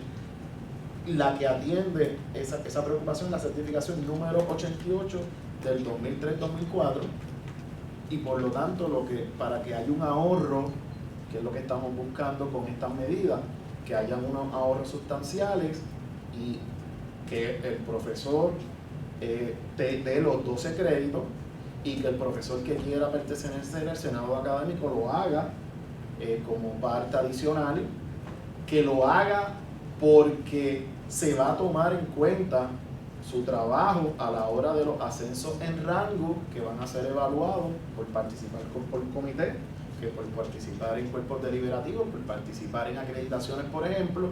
la que atiende esa preocupación, la certificación número 88 del 2003-2004, y por lo tanto para que haya un ahorro, que es lo que estamos buscando con estas medidas, que hayan unos ahorros sustanciales y que el profesor dé los 12 créditos y que el profesor que quiera pertenecer al Senado académico lo haga como parte adicional, que lo haga porque se va a tomar en cuenta su trabajo a la hora de los ascensos en rango que van a ser evaluados por participar por comité, que por participar en cuerpos deliberativos, por participar en acreditaciones, por ejemplo.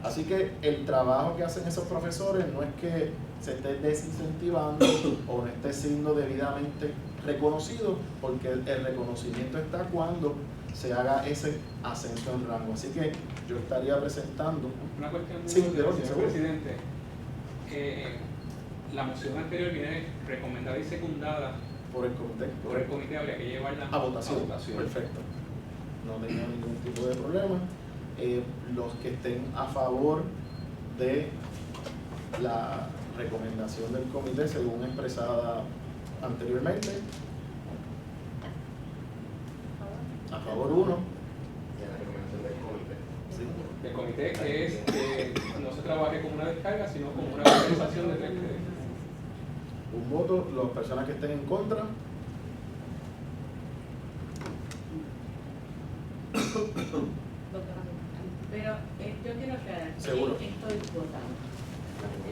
Así que el trabajo que hacen esos profesores no es que se esté desincentivando o no esté siendo debidamente reconocido, porque el reconocimiento está cuando se haga ese ascenso en rango. Así que yo estaría presentando una cuestión, sí, señor seguro. presidente. La moción anterior viene recomendada y secundada por el comité. Habría que llevarla a votación. Perfecto. No tenía ningún tipo de problema. Los que estén a favor de la recomendación del comité según expresada anteriormente, a favor 1. Y la recomendación del comité. Sí. Del comité, que es que no se trabaje como una descarga, sino como una compensación de 3 créditos. Un voto. Las personas que estén en contra. Pero yo quiero aclarar, Seguro. estoy votando.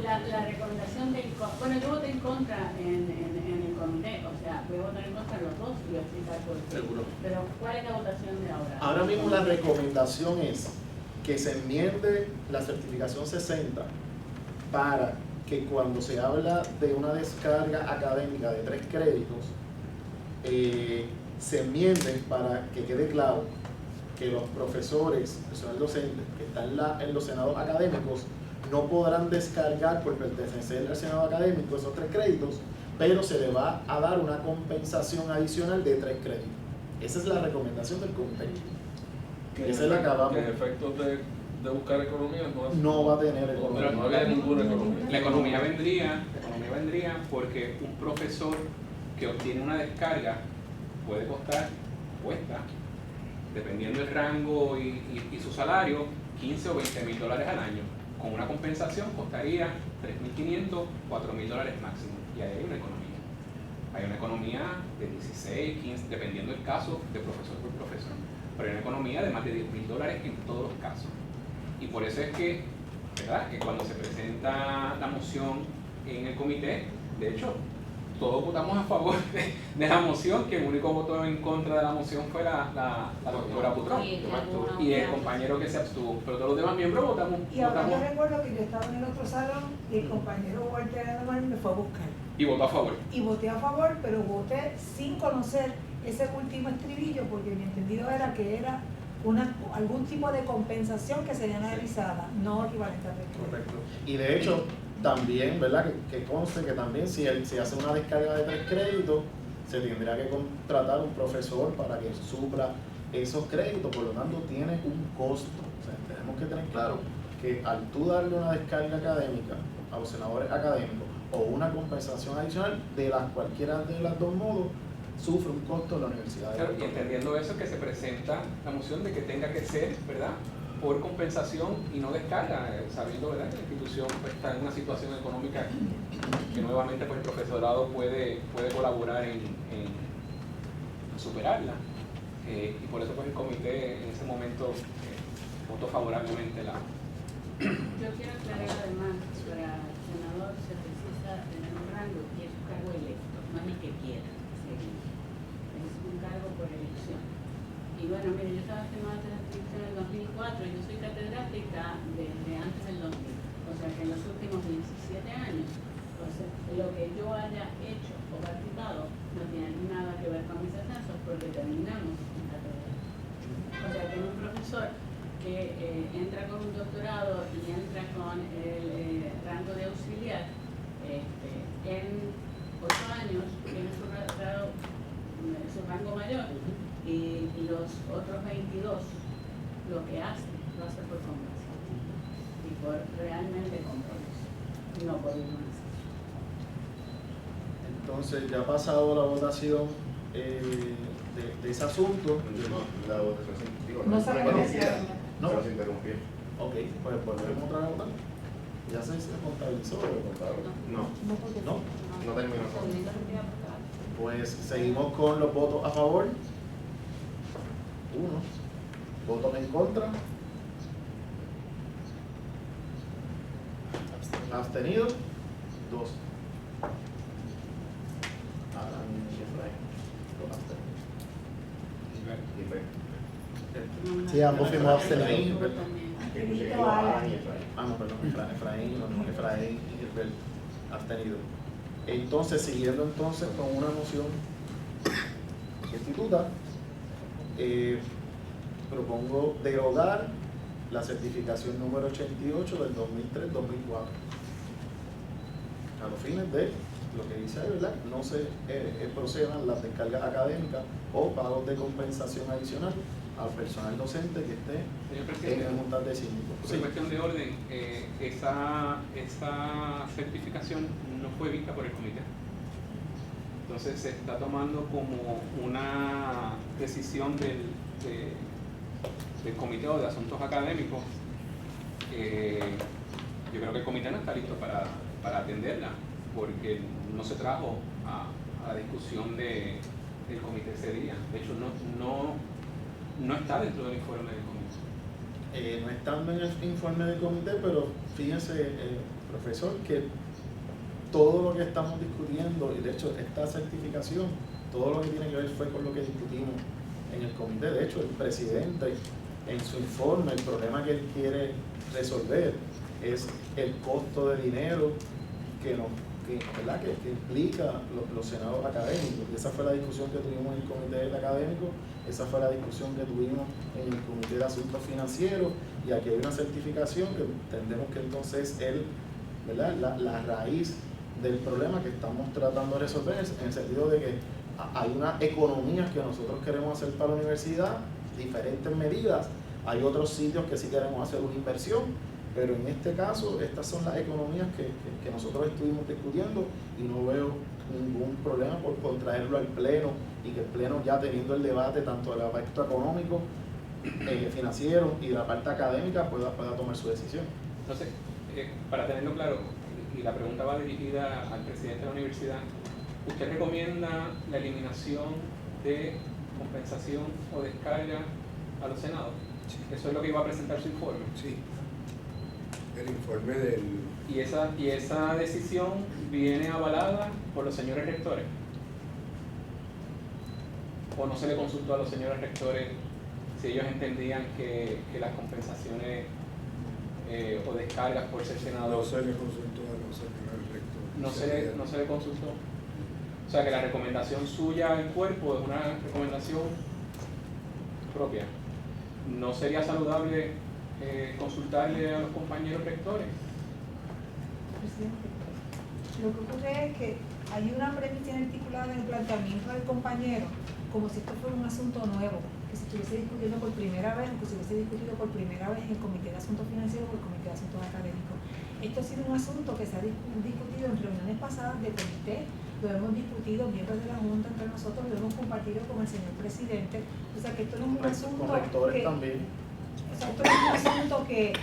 La recomendación del... Bueno, yo voté en contra en el comité, o sea, voy a votar en contra de los dos y voy a explicar por qué. Seguro. Pero, ¿cuál es la votación de ahora? Ahora mismo la recomendación es que se enmiende la certificación 60 para que cuando se habla de una descarga académica de 3 créditos, se enmiende para que quede claro que los profesores, personal docente que están en los senados académicos no podrán descargar por pertenecer al senado académico esos 3 créditos, pero se le va a dar una compensación adicional de 3 créditos. Esa es la recomendación del comité. Esa es la que acabamos. Que efectos de buscar economía no va a tener economía. No había ninguna economía. La economía vendría porque un profesor que obtiene una descarga cuesta, dependiendo del rango y su salario, 15 o 20 mil dólares al año. Con una compensación costaría 3.500, 4.000 dólares máximo. Y ahí hay una economía. Hay una economía de 16, 15, dependiendo del caso, de profesor por profesor. Pero hay una economía de más de 10.000 dólares en todos los casos. Y por eso es que, ¿verdad?, que cuando se presenta la moción en el comité, de hecho, todos votamos a favor de la moción, que el único voto en contra de la moción fue la doctora Butrón y el compañero que se abstuvo, pero todos los demás miembros votamos. Y ahora yo recuerdo que yo estaba en el otro salón y el compañero Walter Adomar me fue a buscar. Y votó a favor. Y voté a favor, pero voté sin conocer ese último estribillo, porque mi entendido era que era algún tipo de compensación que sería analizada, no equivalente a recursos. Correcto. Y de hecho, también, ¿verdad?, que conste que también si hace una descarga de 3 créditos, se tendría que contratar un profesor para que supla esos créditos, por lo tanto tiene un costo. O sea, tenemos que tener claro que al tú darle una descarga académica a los senadores académicos o una compensación adicional, de cualquiera de los dos modos, sufre un costo de la universidad. Claro, y entendiendo eso, que se presenta la moción de que tenga que ser, ¿verdad?, por compensación y no descarga, sabiendo, ¿verdad?, que la institución está en una situación económica que nuevamente pues, el profesorado puede colaborar en superarla. Y por eso pues, el comité en ese momento votó favorablemente la... Yo quiero aclarar además que para el senador se precisa tener un rango y es un cargo electo, no es el que quiera seguir. Es un cargo por elección. Y bueno, mire, yo estaba haciendo antes de la inscripción en el 2004 y yo soy catedrática desde antes del 2000. O sea que en los últimos 17 años, o sea, lo que yo haya hecho o participado no tiene nada que ver con mis ascensos porque terminamos en catedral. O sea que un profesor que entra con un doctorado y entra con el rango de auxiliar, en 8 años tiene su rango mayor y los otros 22 lo que hace, lo hace por compasión y por realmente compromiso, no por más. Entonces, ya ha pasado la votación de ese asunto. La votación, digo, No no se es puede conocida, hacer. No. pero se interrumpió. Ok, pues volvemos otra vez a votar. Ya se contabilizó. No, No. no terminó. Pues seguimos con los votos a favor. 1. Votos en contra. Abstenidos. 2. Alan y Efraín. Los abstenidos. Sí, ambos fuimos abstenidos. Que incluye yo, Alan y Efraín. No, perdón, Efraín y Gilbert abstenido. Entonces, siguiendo entonces con una moción sustituta, propongo derogar la certificación número 88 del 2003-2004 a los fines de lo que dice ahí, ¿verdad? No se procedan las descargas académicas o pagos de compensación adicional al personal docente que esté Señor en presidente, el juntas de síndicos. por cuestión de orden, esa certificación no fue vista por el comité. Entonces se está tomando como una decisión del comité o de asuntos académicos. Yo creo que el comité no está listo para atenderla, porque no se trajo a la discusión del comité ese día. De hecho, no está dentro del informe del comité. No estando en el informe del comité, pero fíjense, profesor, que todo lo que estamos discutiendo, y de hecho esta certificación, todo lo que tiene que ver fue con lo que discutimos en el comité. De hecho, el presidente en su informe, el problema que él quiere resolver es el costo de dinero que implica los senados académicos. Y esa fue la discusión que tuvimos en el comité académico, esa fue la discusión que tuvimos en el comité de asuntos financieros, y aquí hay una certificación que entendemos que entonces es la raíz del problema que estamos tratando de resolver, en el sentido de que hay unas economías que nosotros queremos hacer para la universidad, diferentes medidas, hay otros sitios que sí queremos hacer una inversión, pero en este caso estas son las economías que nosotros estuvimos discutiendo, y no veo ningún problema por traerlo al pleno, y que el pleno, ya teniendo el debate tanto del aspecto económico, financiero y de la parte académica, pueda tomar su decisión. Entonces, para tenerlo claro, y la pregunta va dirigida al presidente de la universidad, ¿usted recomienda la eliminación de compensación o descarga a los senados? Sí. Eso es lo que iba a presentar su informe. Sí. El informe del... ¿Y esa decisión viene avalada por los señores rectores? ¿O no se le consultó a los señores rectores si ellos entendían que las compensaciones o descargas por ser senador... No se le consultó a los señores rectores. No se le consultó? O sea, que la recomendación suya al cuerpo es una recomendación propia. ¿No sería saludable consultarle a los compañeros rectores? Presidente, lo que ocurre es que hay una premisa articulada en el planteamiento del compañero, como si esto fuera un asunto nuevo, que se estuviese discutiendo por primera vez, o que se hubiese discutido por primera vez en el Comité de Asuntos Financieros o el Comité de Asuntos Académicos. Esto ha sido un asunto que se ha discutido en reuniones pasadas de comité, lo hemos discutido miembros de la Junta entre nosotros, lo hemos compartido con el señor presidente. O sea, que esto no es un asunto con rectores que, también. o sea, esto no es un asunto que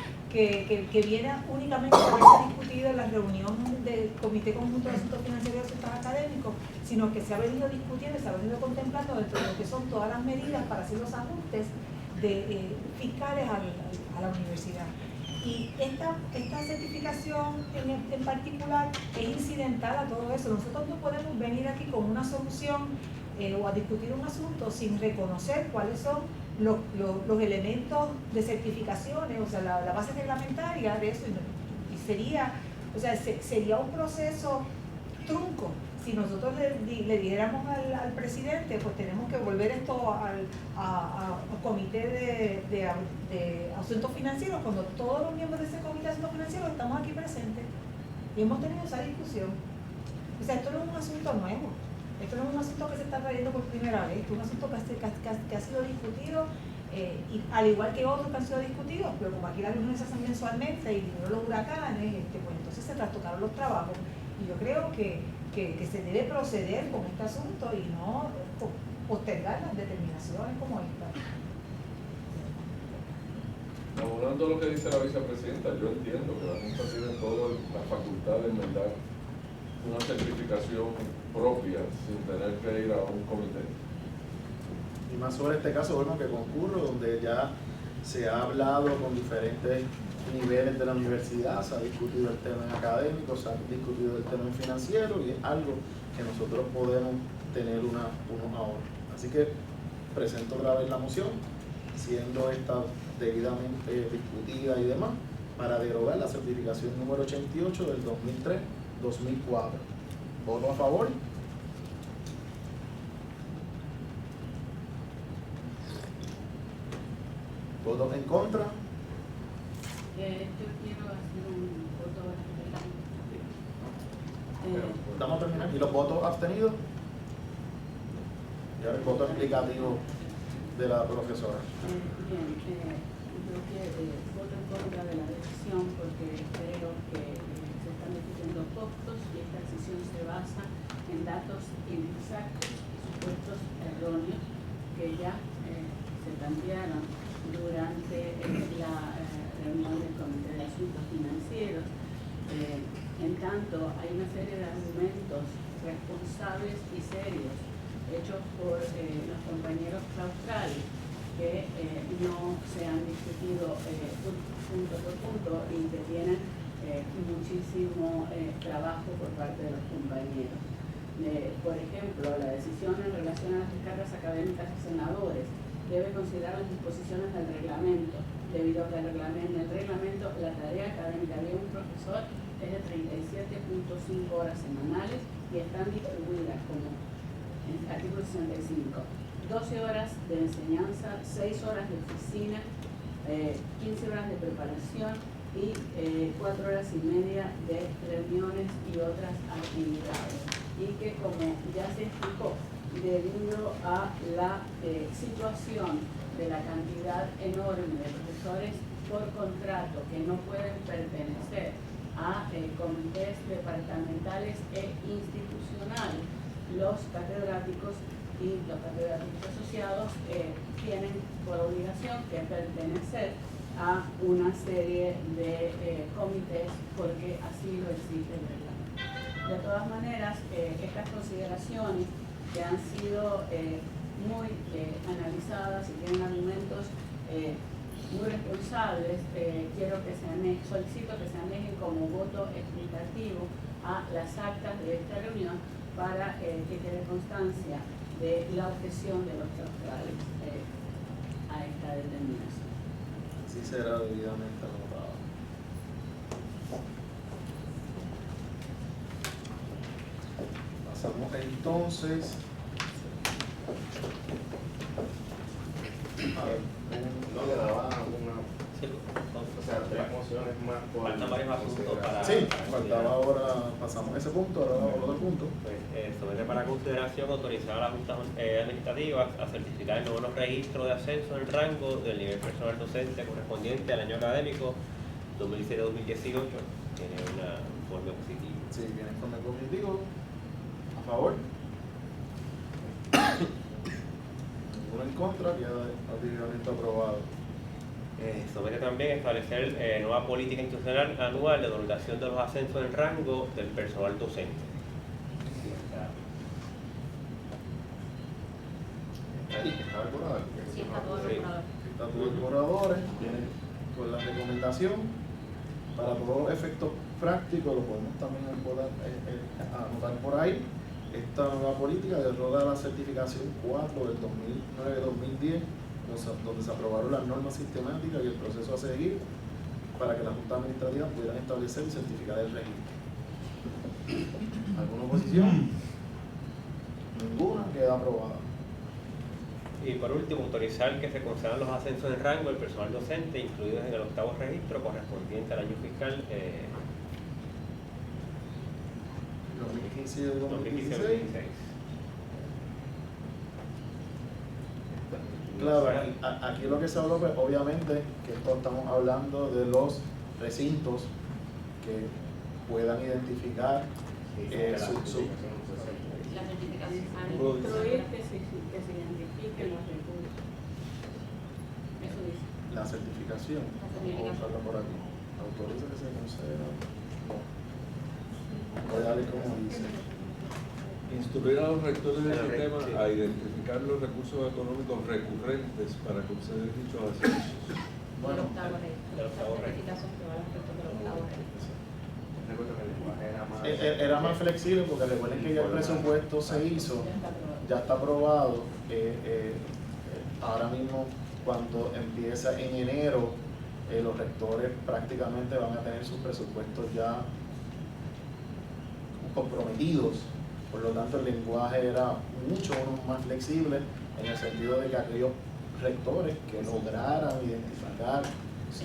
viene únicamente a ser discutido en la reunión del Comité Conjunto de Asuntos Financieros y Asuntos Académicos, sino que se ha venido discutiendo y se ha venido contemplando dentro de lo que son todas las medidas para hacer los ajustes fiscales a la universidad. Y esta certificación en particular es incidental a todo eso. Nosotros no podemos venir aquí con una solución o a discutir un asunto sin reconocer cuáles son los elementos de certificaciones, o sea, la base reglamentaria de eso. Y sería un proceso trunco. Si nosotros le dijéramos al presidente, pues tenemos que volver esto al comité de asuntos financieros, cuando todos los miembros de ese comité de asuntos financieros estamos aquí presentes y hemos tenido esa discusión. O sea, esto no es un asunto nuevo. Esto no es un asunto que se está trayendo por primera vez. Esto es un asunto que ha sido discutido, y al igual que otros que han sido discutidos, pero como aquí las reuniones se hacen mensualmente y vinieron los huracanes, pues entonces se trastocaron los trabajos. Y yo creo que se debe proceder con este asunto y no postergar las determinaciones como esta. Abonando lo que dice la vicepresidenta, yo entiendo que la Junta tiene toda la facultad de enmendar una certificación propia sin tener que ir a un comité. Y más sobre este caso, bueno, que concurre, donde ya se ha hablado con diferentes niveles de la universidad, se ha discutido el tema en académico, se ha discutido el tema en financiero, y es algo que nosotros podemos tener unos ahorros. Así que presento otra vez la moción, siendo esta debidamente discutida y demás, para derogar la certificación número 88 del 2003-2004. ¿Voto a favor? ¿Votos en contra? Yo quiero hacer un voto Vamos a terminar. ¿Y los votos abstenidos? Y ahora el voto explicativo de la profesora. Bien, yo voto en contra de la decisión porque creo que se están discutiendo costos y esta decisión se basa en datos inexactos y supuestos erróneos que ya se plantearon durante la reunión del Comité de Asuntos Financieros. En tanto, hay una serie de argumentos responsables y serios hechos por los compañeros claustrales que no se han discutido punto por punto y que tienen muchísimo trabajo por parte de los compañeros. Por ejemplo, la decisión en relación a las descargas académicas de senadores debe considerar las disposiciones del reglamento, debido a que en el reglamento la tarea académica de un profesor es de 37.5 horas semanales y están distribuidas como en el artículo 65, 12 horas de enseñanza, 6 horas de oficina, 15 horas de preparación y 4 horas y media de reuniones y otras actividades. Y que, como ya se explicó, debido a la situación de la cantidad enorme de profesores por contrato que no pueden pertenecer a comités departamentales e institucionales, los catedráticos y los catedráticos asociados tienen por obligación que pertenecer a una serie de comités porque así lo exige el reglamento. De todas maneras, estas consideraciones que han sido muy analizadas y tienen argumentos muy responsables, solicito que se anejen como voto explicativo a las actas de esta reunión para que quede constancia de la objeción de los claustrales a esta determinación. Así será debidamente anotado. Pasamos entonces a ver, No le daba una, o sea, 3 mociones más por Faltan varios asuntos para... sí, faltaba ahora, pasamos ese punto, ahora vamos al punto. Pues, somete para consideración autorizar a la Junta Administrativa a certificar el nuevo registro de ascenso en rango del nivel personal docente correspondiente al año académico 2017-2018. Tiene un informe positivo. Sí, viene informe cognitivo. A favor. Ninguno en contra, queda debidamente aprobado. Somete también a establecer nueva política institucional anual de otorgación de los ascensos en rango del personal docente. ¿Está el borrador? Sí, está todo Sí. regulado. Estatutos de borradores, viene con la recomendación. Para todos los efectos prácticos, lo podemos también anotar por ahí. Esta nueva política deroga la certificación 4 del 2009-2010, donde se aprobaron las normas sistemáticas y el proceso a seguir para que las juntas administrativas pudieran establecer y certificar el registro. ¿Alguna oposición? Ninguna, queda aprobada. Y por último, autorizar que se concedan los ascensos en rango del personal docente incluidos en el 8º registro correspondiente al año fiscal 2015 y el 2016. 2016. Claro, aquí lo que se habló, pues obviamente, que esto estamos hablando de los recintos que puedan identificar La su La certificación. Instruir que se identifiquen los recursos. Eso dice. la certificación. Vamos a buscarla por aquí. Autoriza que se conceda. No. Voy a ver cómo dice. Instruir a los rectores del Pero, sistema sí. a identificar los recursos económicos recurrentes para conceder dichos ascensos. Bueno, La certificación que va a los efectos de los octavos. Recuerdo que el lenguaje era más... era más flexible porque recuerden que ya el presupuesto se hizo, ya está aprobado. Ahora mismo, cuando empieza en enero, los rectores prácticamente van a tener sus presupuestos ya comprometidos. Por lo tanto, el lenguaje era mucho más flexible en el sentido de que aquellos rectores que lograran identificar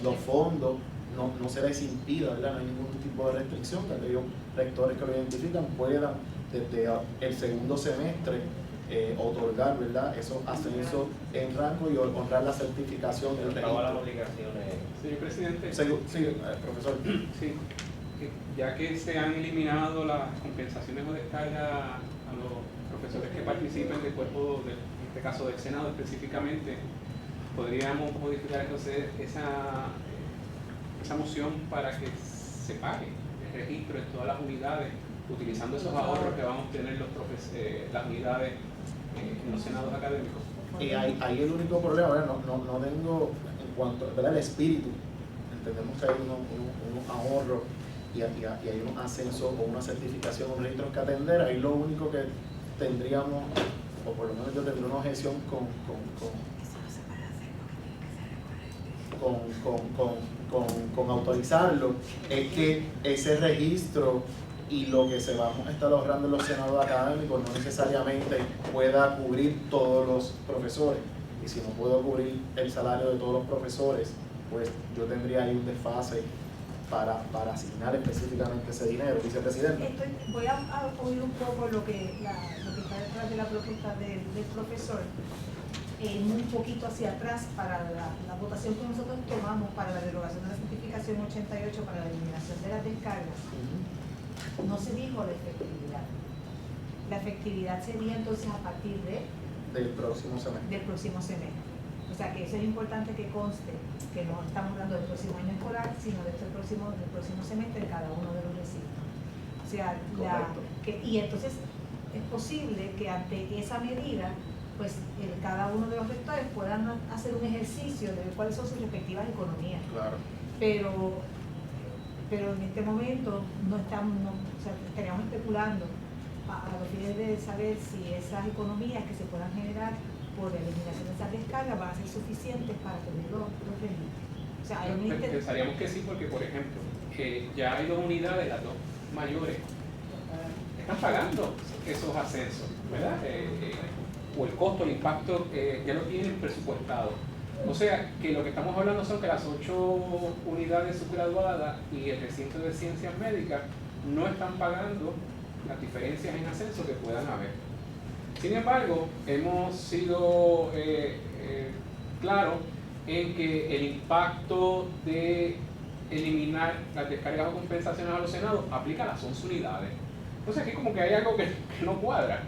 los fondos no se les impida, ¿verdad? No hay ningún tipo de restricción, que aquellos rectores que lo identifican puedan desde el segundo semestre otorgar, ¿verdad?, esos ascensos en rango y honrar la certificación del Todas las registro. obligaciones. Señor presidente, Sí, profesor. sí, ya que se han eliminado las compensaciones o descargas a los profesores que participen del cuerpo, en este caso del Senado específicamente, podríamos modificar entonces esa moción para que se pague el registro en todas las unidades, utilizando esos ahorros que van a obtener las unidades en los senados académicos. Ahí el único problema, ¿verdad? No tengo, en cuanto al espíritu, entendemos que hay unos ahorros y hay unos ascensos o una certificación, un registro que atender. Ahí lo único que tendríamos, o por lo menos yo tendría una objeción con autorizarlo, es que ese registro y lo que se va a estar ahorrando en los senados académicos no necesariamente pueda cubrir todos los profesores. Y si no puedo cubrir el salario de todos los profesores, pues yo tendría ahí un desfase para asignar específicamente ese dinero, vicepresidente. Voy a oír un poco lo que está detrás de la propuesta del profesor, un poquito hacia atrás para la votación que nosotros tomamos para la derogación de la certificación 88 para la eliminación de las descargas. No se dijo de efectividad. La efectividad sería entonces a partir Del próximo semestre. del próximo semestre. O sea que eso es importante que conste, que no estamos hablando del próximo año escolar, sino del próximo semestre en cada uno de los recintos. O sea, y entonces es posible que ante esa medida, pues cada uno de los rectores puedan hacer un ejercicio de ver cuáles son sus respectivas economías. Claro. Pero en este momento o sea, estaríamos especulando a los fines de saber si esas economías que se puedan generar por la eliminación de esas descargas van a ser suficientes para tener los registros. O sea, hay un Pensaríamos que sí, porque por ejemplo, ya hay dos unidades, las dos mayores, están pagando esos ascensos, ¿verdad? O el costo, el impacto, ya lo tienen presupuestado. O sea, que lo que estamos hablando son que las 8 unidades subgraduadas y el recinto de ciencias médicas no están pagando las diferencias en ascenso que puedan haber. Sin embargo, hemos sido claros en que el impacto de eliminar las descargas o compensaciones a los senados aplica a las 11 unidades. Entonces aquí como que hay algo que no cuadra.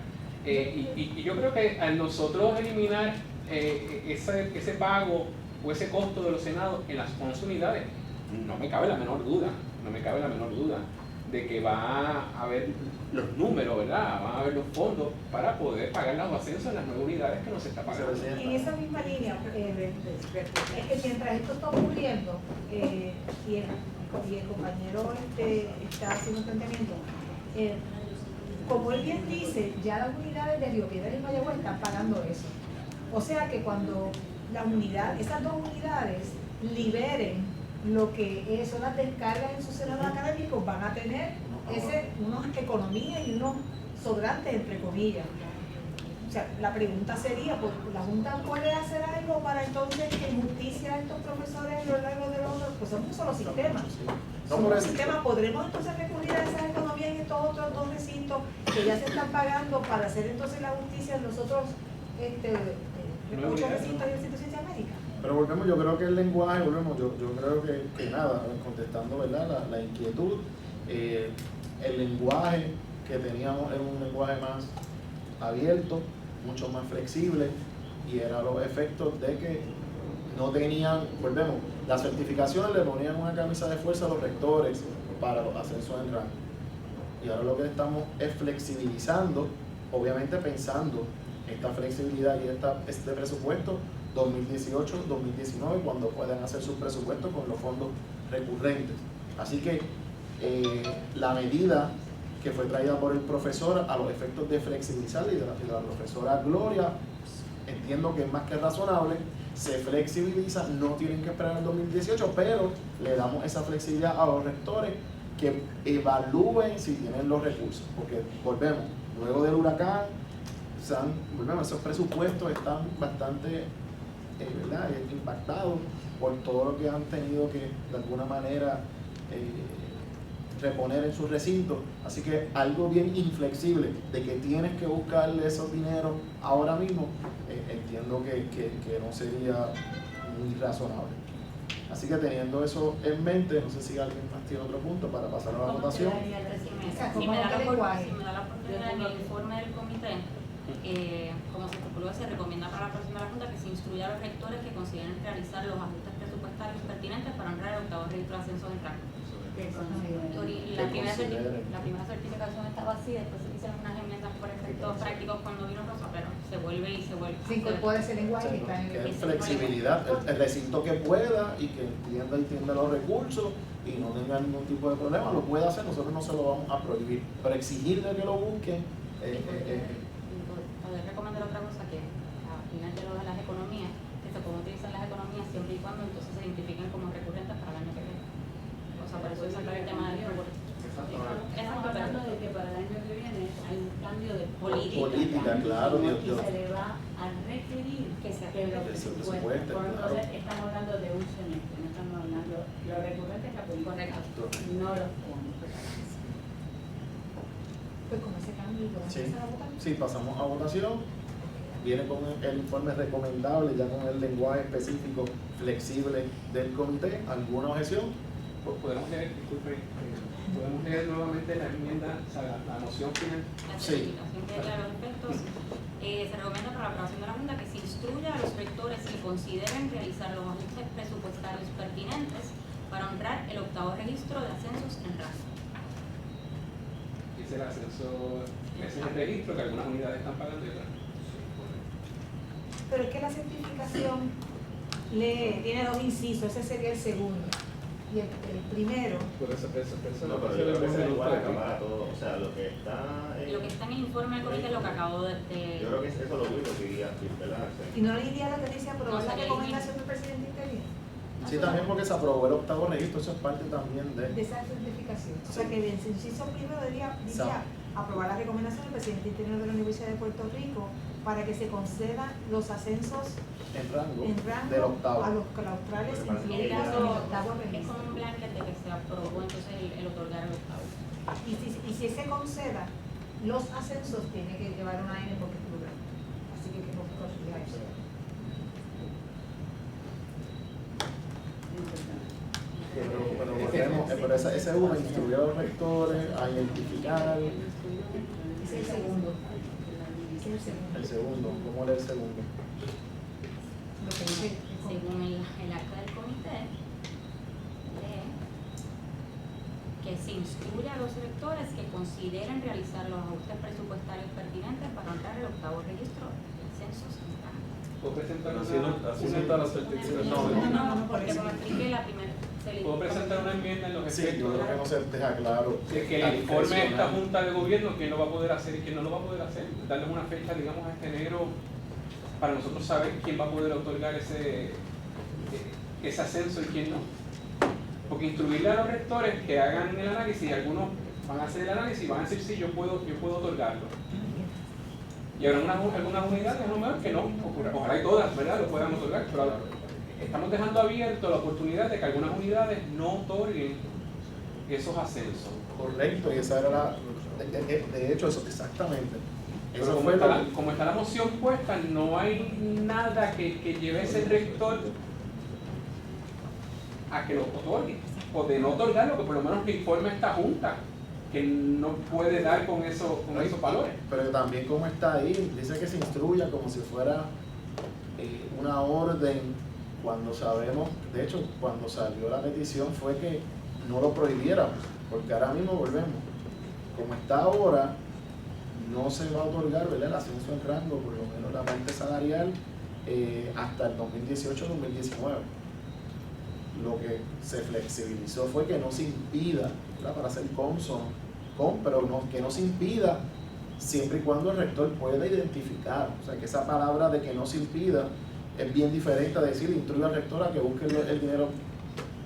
Y yo creo que al nosotros eliminar ese pago o ese costo de los senados en las 11 unidades, no me cabe la menor duda de que va a haber los números, ¿verdad? Van a haber los fondos para poder pagar los ascensos en las 9 unidades que nos está pagando. En esa misma línea, es que mientras esto está ocurriendo y el compañero está haciendo un planteamiento, como él bien dice, ya las unidades de Río Piedras y Mayagüez están pagando eso. O sea que cuando esas dos unidades liberen lo que son las descargas en sus senados académicos, van a tener unas economías y unos sobrantes, entre comillas. O sea, la pregunta sería, pues, ¿la Junta puede hacer algo para entonces que en justicia a estos profesores a lo largo de los... Pues son un solo sistema. Somos un sistema, ¿podremos entonces recurrir a esas economías y estos otros dos recintos que ya se están pagando para hacer entonces la justicia en los otros otros recintos del Instituto de Ciencia Médica? Pero volvemos, yo creo que el lenguaje, yo creo que nada, contestando, ¿verdad?, la inquietud, el lenguaje que teníamos era un lenguaje más abierto, mucho más flexible, y era los efectos de que no tenían, volvemos, las certificaciones le ponían una camisa de fuerza a los rectores para los ascensos en rango. Y ahora lo que estamos es flexibilizando, obviamente pensando esta flexibilidad y este presupuesto 2018-2019, cuando puedan hacer sus presupuestos con los fondos recurrentes. Así que la medida que fue traída por el profesor a los efectos de flexibilizar y de la profesora Gloria, entiendo que es más que razonable, se flexibiliza, no tienen que esperar el 2018, pero le damos esa flexibilidad a los rectores que evalúen si tienen los recursos, porque volvemos, luego del huracán, esos presupuestos están bastante impactados por todo lo que han tenido que de alguna manera reponer en sus recintos, así que algo bien inflexible de que tienes que buscarle esos dineros ahora mismo, entiendo que no sería muy razonable. Así que teniendo eso en mente, no sé si alguien más tiene otro punto para pasar a la votación. Si me da la oportunidad en el informe del comité, como se estipuló, se recomienda para la próxima Junta que se instruya a los rectores que consideren realizar los ajustes presupuestarios pertinentes para honrar el octavo registro de ascenso de rango. La primera certificación estaba así, después se hicieron unas enmiendas por efectos prácticos cuando vino Rosa, pero se vuelve. Se incorpora ese lenguaje que está en el flexibilidad, el recinto que pueda y que entienda los recursos y no tenga ningún tipo de problema, lo puede hacer, nosotros no se lo vamos a prohibir, pero exigirle que lo busquen. Poder recomendar otra cosa que al final de lo de las economías, que se pueden utilizar las economías siempre y cuando entonces se identifiquen como recurrentes para el año que viene. O sea, por eso es sacar el tema del recurso. Estamos hablando de que para el año que viene hay un cambio de política, claro, y se le va a requerir que se presupueste. Estamos hablando de un semestre, no estamos hablando lo recurrente es la política, no los fondos. Pues con ese cambio, sí, pasamos a votación. Viene con el informe recomendable, ya con el lenguaje específico flexible del comité. ¿Alguna objeción? Podemos leer, disculpe, podemos leer nuevamente la enmienda, o sea, la moción final. La certificación que a los efectos, se recomienda para la aprobación de la Junta que se instruya a los rectores que consideren realizar los ajustes presupuestarios pertinentes para honrar el octavo registro de ascensos en rango. Ese es el ascenso, ese es el registro que algunas unidades están pagando y otras no. Pero es que la certificación tiene dos incisos, ese sería el segundo. Y el primero. No, pero yo creo que ese igual acaba todo, o sea, lo que está en el informe del comité es lo que acabo de. Yo creo que eso es lo único que iría, ¿verdad? ¿Y no iría lo que dice aprobar la recomendación del presidente interino? Sí, también porque se aprobó el octavo registro, eso es parte también de esa certificación. O sea que el inciso primero diría aprobar la recomendación del presidente interino de la Universidad de Puerto Rico para que se concedan los ascensos en rango del octavo a los claustrales incluidos en el octavo registro. Es como un blanket de que se aprobó entonces el otorgar el octavo. Y si se conceda, los ascensos tienen que llevar una N porque es plural. Así que no se considera eso. Pero ese es uno, instruir a los rectores a identificar. Ese es el segundo. El segundo, ¿cómo era el segundo? Lo que dice, según el acta del comité, que se instruya a los rectores que consideren realizar los ajustes presupuestarios pertinentes para honrar el octavo registro de censos en rango. ¿Puedo presentar así no está la certificación? No, porque como expliqué la primera. ¿Puedo presentar una enmienda en los efectos? Sí, yo creo que no se deja claro. Que el informe de esta Junta de Gobierno, quién lo va a poder hacer y quién no lo va a poder hacer. Darles una fecha, digamos, a este enero, para nosotros saber quién va a poder otorgar ese ascenso y quién no. Porque instruirle a los rectores que hagan el análisis, y algunos van a hacer el análisis y van a decir, sí, yo puedo otorgarlo. Y habrá algunas unidades, a lo mejor, que no, ojalá y todas, ¿verdad?, lo puedan otorgar, pero estamos dejando abierto la oportunidad de que algunas unidades no otorguen esos ascensos. Correcto, y esa era la... De hecho, eso exactamente. Pero Eso como fue está, lo como está la moción puesta, no hay nada que lleve a ese rector a que lo otorgue, o de no otorgarlo, que por lo menos le informe a esta junta, que no puede dar con esos valores. Pero también como está ahí, dice que se instruya como si fuera una orden, cuando sabemos, de hecho, cuando salió la petición fue que no lo prohibiéramos, porque ahora mismo volvemos. Como está ahora, no se va a otorgar, ¿verdad?, el ascenso en rango, por lo menos la parte salarial, hasta el 2018-2019. Lo que se flexibilizó fue que no se impida, ¿verdad?, para hacer pero que no se impida siempre y cuando el rector pueda identificar. O sea, que esa palabra de que no se impida es bien diferente a decir instruye al rector a que busque el dinero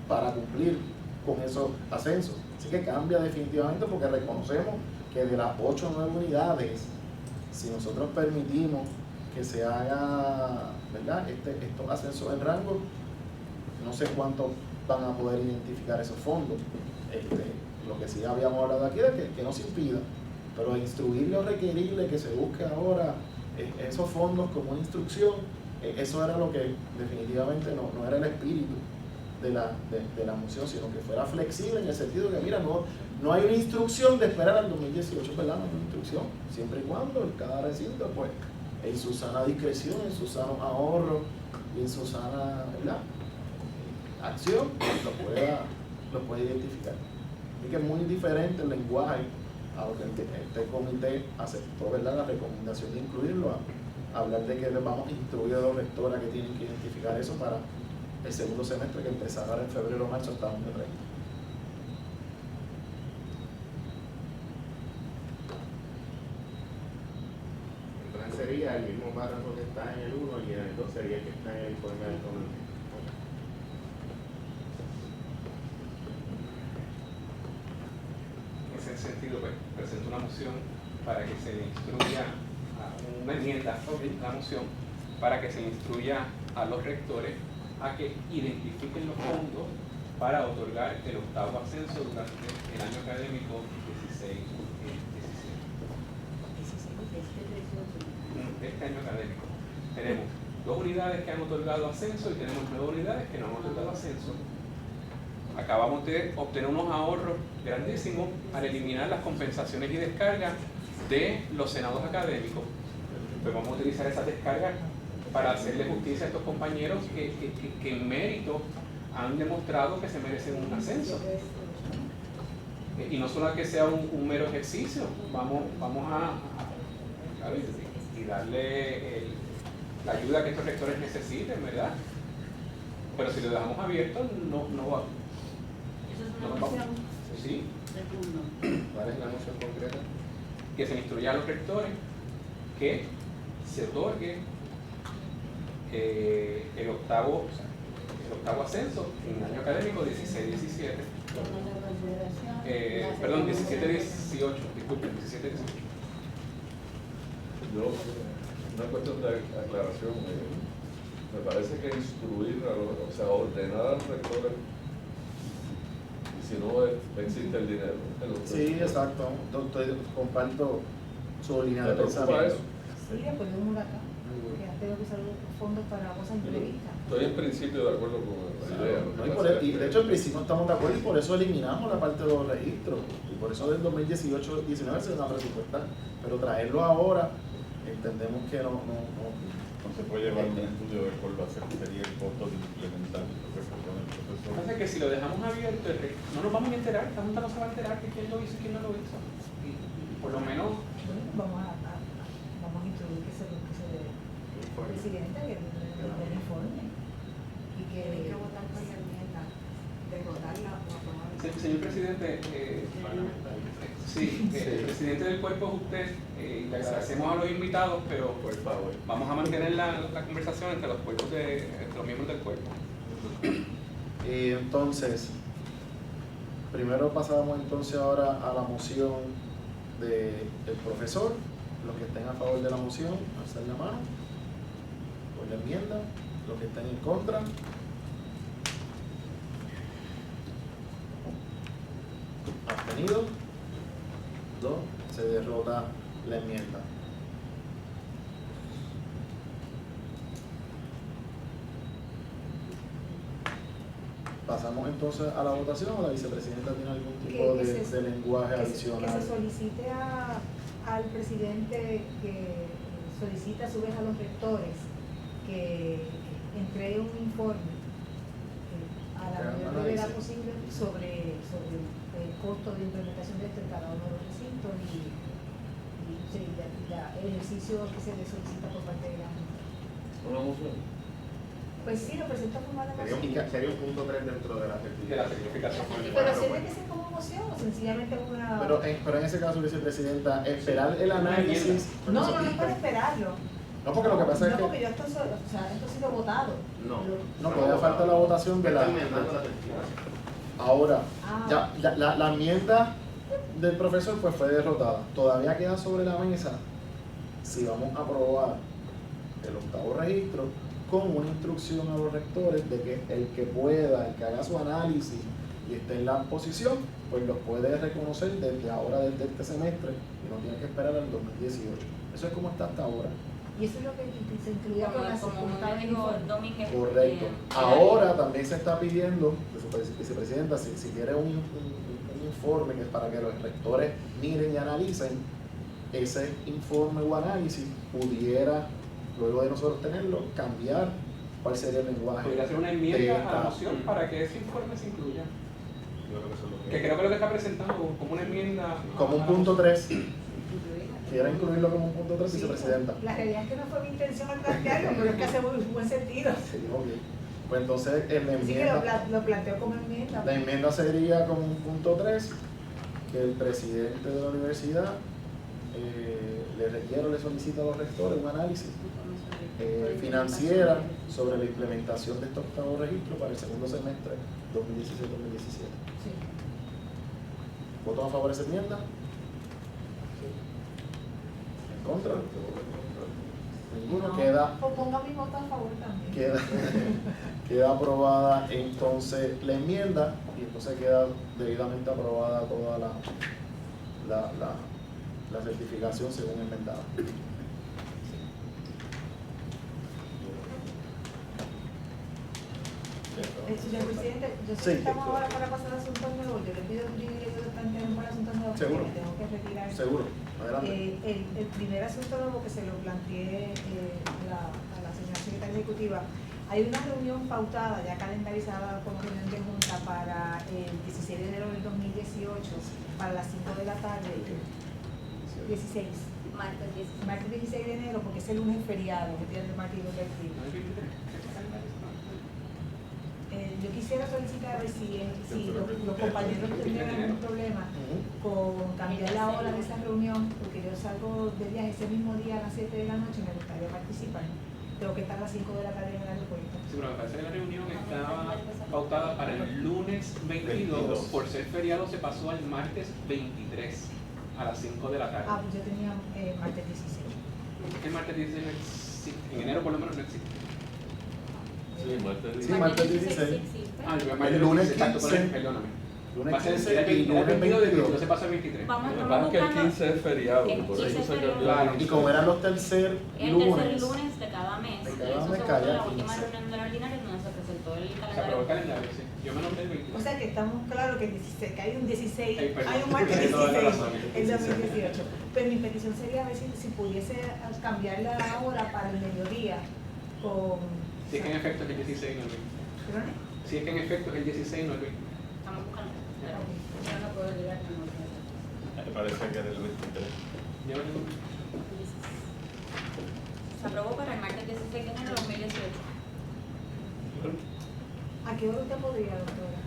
para cumplir con esos ascensos. Así que cambia definitivamente, porque reconocemos que de las 8 o 9 unidades, si nosotros permitimos que se haga, ¿verdad?, estos ascensos en rango, no sé cuántos van a poder identificar esos fondos. Lo que sí habíamos hablado aquí es que no se impida, pero instruirle o requerirle que se busque ahora esos fondos como una instrucción, eso era lo que definitivamente no era el espíritu de la moción, sino que fuera flexible en el sentido de que, mira, no hay una instrucción de esperar al 2018, ¿verdad? No hay una instrucción, siempre y cuando cada recinto, pues, en su sana discreción, en su sano ahorro y en su sana, ¿verdad?, acción, lo puede identificar. Así que es muy diferente el lenguaje a lo que este comité aceptó, ¿verdad?, la recomendación de incluirlo, a hablar de que vamos a instruir a los rectores que tienen que identificar eso para el segundo semestre, que empezará ahora en febrero o marzo hasta 1 de rey. Entonces sería el mismo párrafo que está en el 1 y en el 2 sería el que está en el informe del comité. En ese sentido, pues, presento una moción para que se le instruya, una enmienda a la moción, para que se instruya a los rectores a que identifiquen los fondos para otorgar el 8º ascenso durante el año académico 16-17. Este año académico tenemos 2 unidades que han otorgado ascenso y tenemos 9 unidades que no han otorgado ascenso. Acabamos de obtener unos ahorros grandísimos al eliminar las compensaciones y descargas de los senados académicos. Pues vamos a utilizar esas descargas para hacerle justicia a estos compañeros que en mérito han demostrado que se merecen un ascenso. Y no solo que sea un mero ejercicio, vamos a y darle la ayuda que estos rectores necesiten, ¿verdad? Pero si lo dejamos abierto, no va. Eso es una moción. Sí. ¿Cuál es la moción concreta? Que se instruya a los rectores que se otorgue el octavo ascenso en el año académico 16-17. Perdón, 17-18, disculpen, 17-18. Yo, una cuestión de aclaración, me parece que instruir, o sea, ordenar al rector, y si no existe el dinero. Sí, exacto, comparto su línea de ¿Te preocupa pensamiento. eso? Sí, después de un huracán, que han tenido que usar los fondos para cosas imprevistas. Estoy en principio de acuerdo con la idea. No, y de hecho en principio estamos de acuerdo y por eso eliminamos la parte de los registros y por eso del 2018-19 se va a presupuestar, pero traerlo ahora entendemos que no se puede llevar un estudio de cuál va a ser, sería el costo de implementar lo que propone el profesor. Entonces que si lo dejamos abierto, no nos vamos a enterar, esta junta no se va a enterar que quién lo hizo y quién no lo hizo. Y por lo menos Vamos a introducir que se el presidente que el informe y que hay que votar por la enmienda, derrotarla o aprobarla. Señor presidente, sí, el presidente del cuerpo es usted, le agradecemos a los invitados, pero Por favor. vamos a mantener la conversación entre los cuerpos entre los miembros del cuerpo. Entonces, primero pasamos entonces ahora a la moción del profesor. Los que estén a favor de la moción, alzar la mano por la enmienda. Los que estén en contra. Sostenido. 2. Se derrota la enmienda. Pasamos entonces a la votación, o la vicepresidenta tiene algún tipo de lenguaje adicional. Que se solicite al presidente, que solicite a su vez a los rectores que entregue un informe a la mayor brevedad posible sobre el costo de implementación de esto en cada uno de los recintos y el ejercicio que se le solicita por parte de la Junta. ¿Una moción? Pues sí, lo presenta formalmente. Sería un punto 3 dentro de la certificación. Pero tiene que ser como moción o sencillamente una... Pero en ese caso, vicepresidenta, esperar el análisis... No es para esperarlo. No, porque lo que pasa es que... No, porque yo esto ha sido votado. No, todavía falta la votación de la... Ahora, ya la enmienda del profesor pues fue derrotada. Todavía queda sobre la mesa si vamos a aprobar el 8º registro con una instrucción a los rectores de que el que pueda, el que haga su análisis y esté en la posición, pues los puede reconocer desde ahora, desde este semestre, y no tiene que esperar al 2018. Eso es como está hasta ahora. Y eso es lo que se incluía con las Domínguez. Correcto. Ahora también se está pidiendo, vicepresidenta, si quiere un informe que es para que los rectores miren y analicen, ese informe o análisis pudiera, luego de nosotros tenerlo, cambiar cuál sería el lenguaje. Podría hacer una enmienda a la moción para que ese informe se incluya. Que creo que lo que está presentando como una enmienda. Como un punto 3. ¿Quiere incluirlo como un punto 3, vicepresidenta? La realidad es que no fue mi intención al plantearlo, pero es que hace muy buen sentido. Sí, ok. Pues entonces la Así que enmienda, lo planteo como enmienda. la enmienda sería como un punto 3, que el presidente de la universidad le solicita a los rectores un análisis financiera sobre la implementación de estos 8º registros para el segundo semestre 2016-2017. Sí. ¿Votos a favor de esa enmienda? ¿En contra? Ninguno. Queda, O ponga mi voto a favor también. queda aprobada entonces la enmienda y entonces queda debidamente aprobada toda la certificación según enmendada. Señor presidente, yo sé Sí. que estamos ahora para pasar a asuntos nuevos. Yo le pido el privilegio de plantear un asuntos nuevos Seguro. porque me tengo que retirar. Seguro, adelante. El primer asunto nuevo que se lo planteé a la señora secretaria ejecutiva, hay una reunión pautada, ya calendarizada como reunión de junta para el 16 de enero del 2018, para las 5 de la tarde, 16. Martes 16 de enero, porque es el lunes feriado, que tiene el martes y el yo quisiera solicitar a ver si los compañeros tendrían algún problema con cambiar la hora de esa reunión, porque yo salgo de viaje ese mismo día a las 7 de la noche y me gustaría participar. Tengo que estar a las 5 de la tarde en el aeropuerto. Sí, pero me parece que la reunión estaba pautada para el lunes 22. Por ser feriado se pasó al martes 23 a las 5 de la tarde. Pues yo tenía martes 16. El martes 16 no existe. En enero por lo menos no existe. Sí, martes Sí, martes 16. El lunes 15. 15. Perdóname. Lunes Va a ser 15 el y lunes 22. no se pasa el 23. Vamos Lo que pasa es que el 15 es feriado, El por 15 eso es se feriado. cambió. Claro. Y como eran los tercer El lunes, tercer lunes de cada mes. De cada Eso mes se caía votó en la 15. última reunión de la ordinaria donde se presentó el Se aprobó calendario. el calendario, sí. Yo me anoté el 23. O sea que estamos claros que el 16, que hay un 16, Ay, perdón. hay un martes Tiene toda la 16, razón. el 2018. Pues mi petición sería a ver si pudiese cambiar la hora para el mediodía con... Si es que en efecto es el 16 no el 20. ¿Perdone? Si es que en efecto es el 16 no el 20. Estamos buscando. Yo no puedo llegar con otra. Me parece que era el 23. Yo no tengo. Se aprobó para el martes 16 de enero de 2018. ¿A qué hora usted podría, doctora?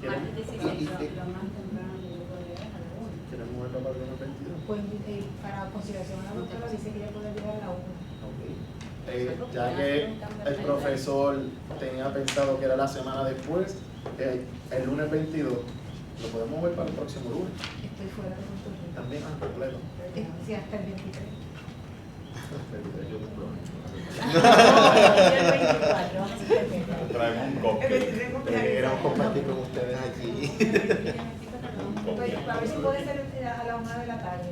Martes 16. Lo más temprano que yo puedo llegar es a la 1. ¿Quieres moverlo para el lunes 22? Pues para consideración a la doctora dice que ella puede llegar a la 1. Ok. Ya que el profesor tenía pensado que era la semana después, el lunes 22, lo podemos ver para el próximo lunes. Estoy fuera de Puerto Rico. También, completo. Sí, hasta el 23. Yo cumplo. El 24. Traemos un El cupcake. 23 cumpleaños. Queremos compartir con ustedes aquí. Pues a ver si puede ser a la 1 de la tarde.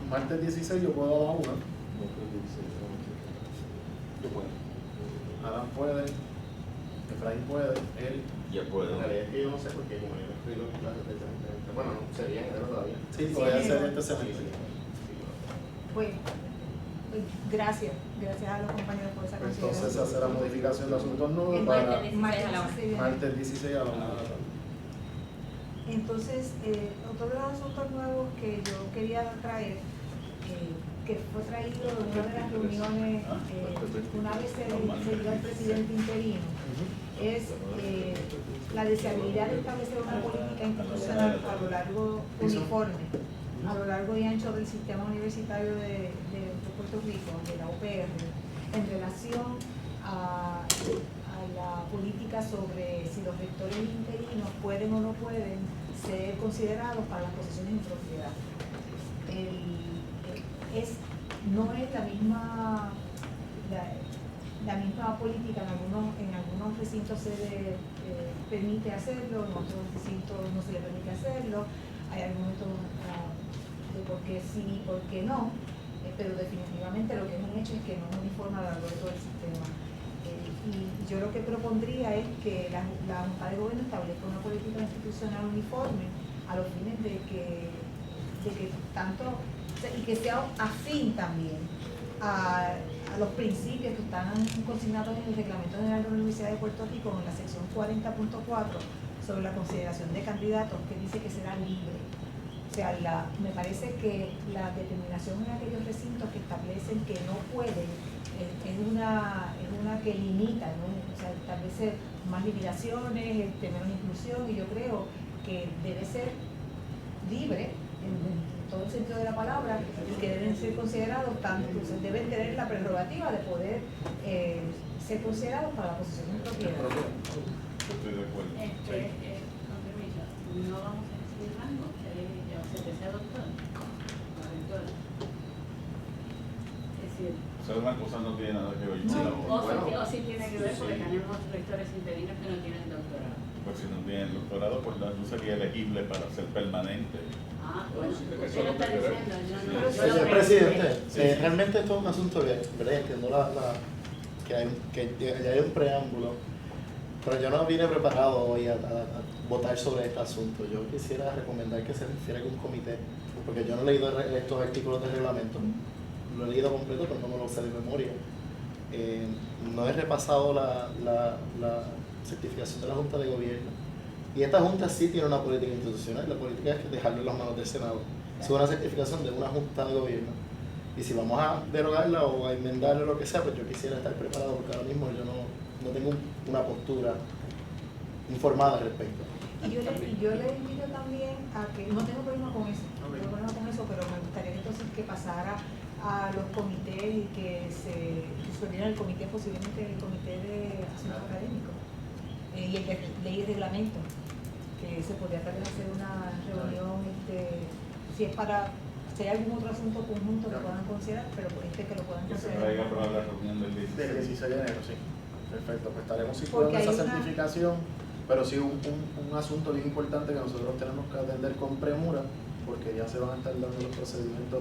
Martes 16 yo puedo a la 1. Yo puedo. Adam puede, Efraín puede, él. Ya puedo. La realidad es que yo no sé porque como yo no estoy en clases de bueno, no, sería en enero todavía. Sí, puede ser este Sí, semestre. Pues, gracias a los compañeros por esa Entonces se consideración. hace la modificación de asuntos nuevos El para martes 16 a la 1. martes 16 a la 1 de la tarde. Entonces, otro de los asuntos nuevos que yo quería traer, que fue traído en una de las reuniones, una vez se dio al presidente interino, es la deseabilidad de establecer una política institucional a lo largo uniforme, a lo largo y ancho del sistema universitario de Puerto Rico, de la UPR, en relación a la política sobre si los rectores interinos pueden o no pueden ser considerados para las posiciones en propiedad. No es la misma política, en algunos recintos se le permite hacerlo, en otros recintos no se le permite hacerlo, hay argumentos de por qué sí y por qué no, pero definitivamente lo que es un hecho es que no es uniforme a lo largo de todo el sistema. Y yo lo que propondría es que la Junta de Gobierno establezca una política institucional uniforme a los fines de que tanto, y que sea afín también a los principios que están consignados en el Reglamento General de la Universidad de Puerto Rico, en la sección 40.4 sobre la consideración de candidatos, que dice que será libre. O sea, me parece que la determinación en aquellos recintos que establecen que no pueden es una que limita, ¿no? O sea, establece más limitaciones, menos inclusión, y yo creo que debe ser libre en todo el sentido de la palabra, y que deben ser considerados tanto, entonces deben tener la prerrogativa de poder ser considerados para la posición en propiedad. Estoy de acuerdo. Con permiso, no vamos a decir rango, que sea doctor o rectora. Es decir, O sea, una cosa no tiene nada que ver con la otra. o sí tiene que ver porque tenemos rectores interinos que no tienen doctorado. Pues si no tienen doctorado, pues no sería elegible para ser permanente. Bueno, Sí, usted eso lo no está tiene que ver. diciendo, yo Señor lo presidente, pregunté. realmente esto es un asunto ¿verdad? Entiendo que ya hay un preámbulo, pero yo no vine preparado hoy a votar sobre este asunto. Yo quisiera recomendar que se refiera con un comité, porque yo no he leído estos artículos de reglamento, lo he leído completo, pero no me lo sé de memoria. No he repasado la certificación de la Junta de Gobierno. Y esta Junta sí tiene una política institucional, la política es dejarlo en las manos del Senado. Es una certificación de una Junta de Gobierno. Y si vamos a derogarla o a enmendarla o lo que sea, pues yo quisiera estar preparado, porque ahora mismo yo no tengo una postura informada al respecto. Y yo le invito también a que, no tengo problema con eso, pero me gustaría entonces que pasara a los comités y que se disolviera el comité, posiblemente el comité de asuntos académicos y el de ley y reglamento, que se podría tal vez hacer una reunión, si hay algún otro asunto conjunto que puedan considerar, pero que lo puedan Que se considerar. traiga para la reunión del Del 16 de enero, sí. Perfecto, pues estaremos Porque circulando hay esa una- certificación, pero sí un asunto bien importante que nosotros tenemos que atender con premura, porque ya se van a estar dando los procedimientos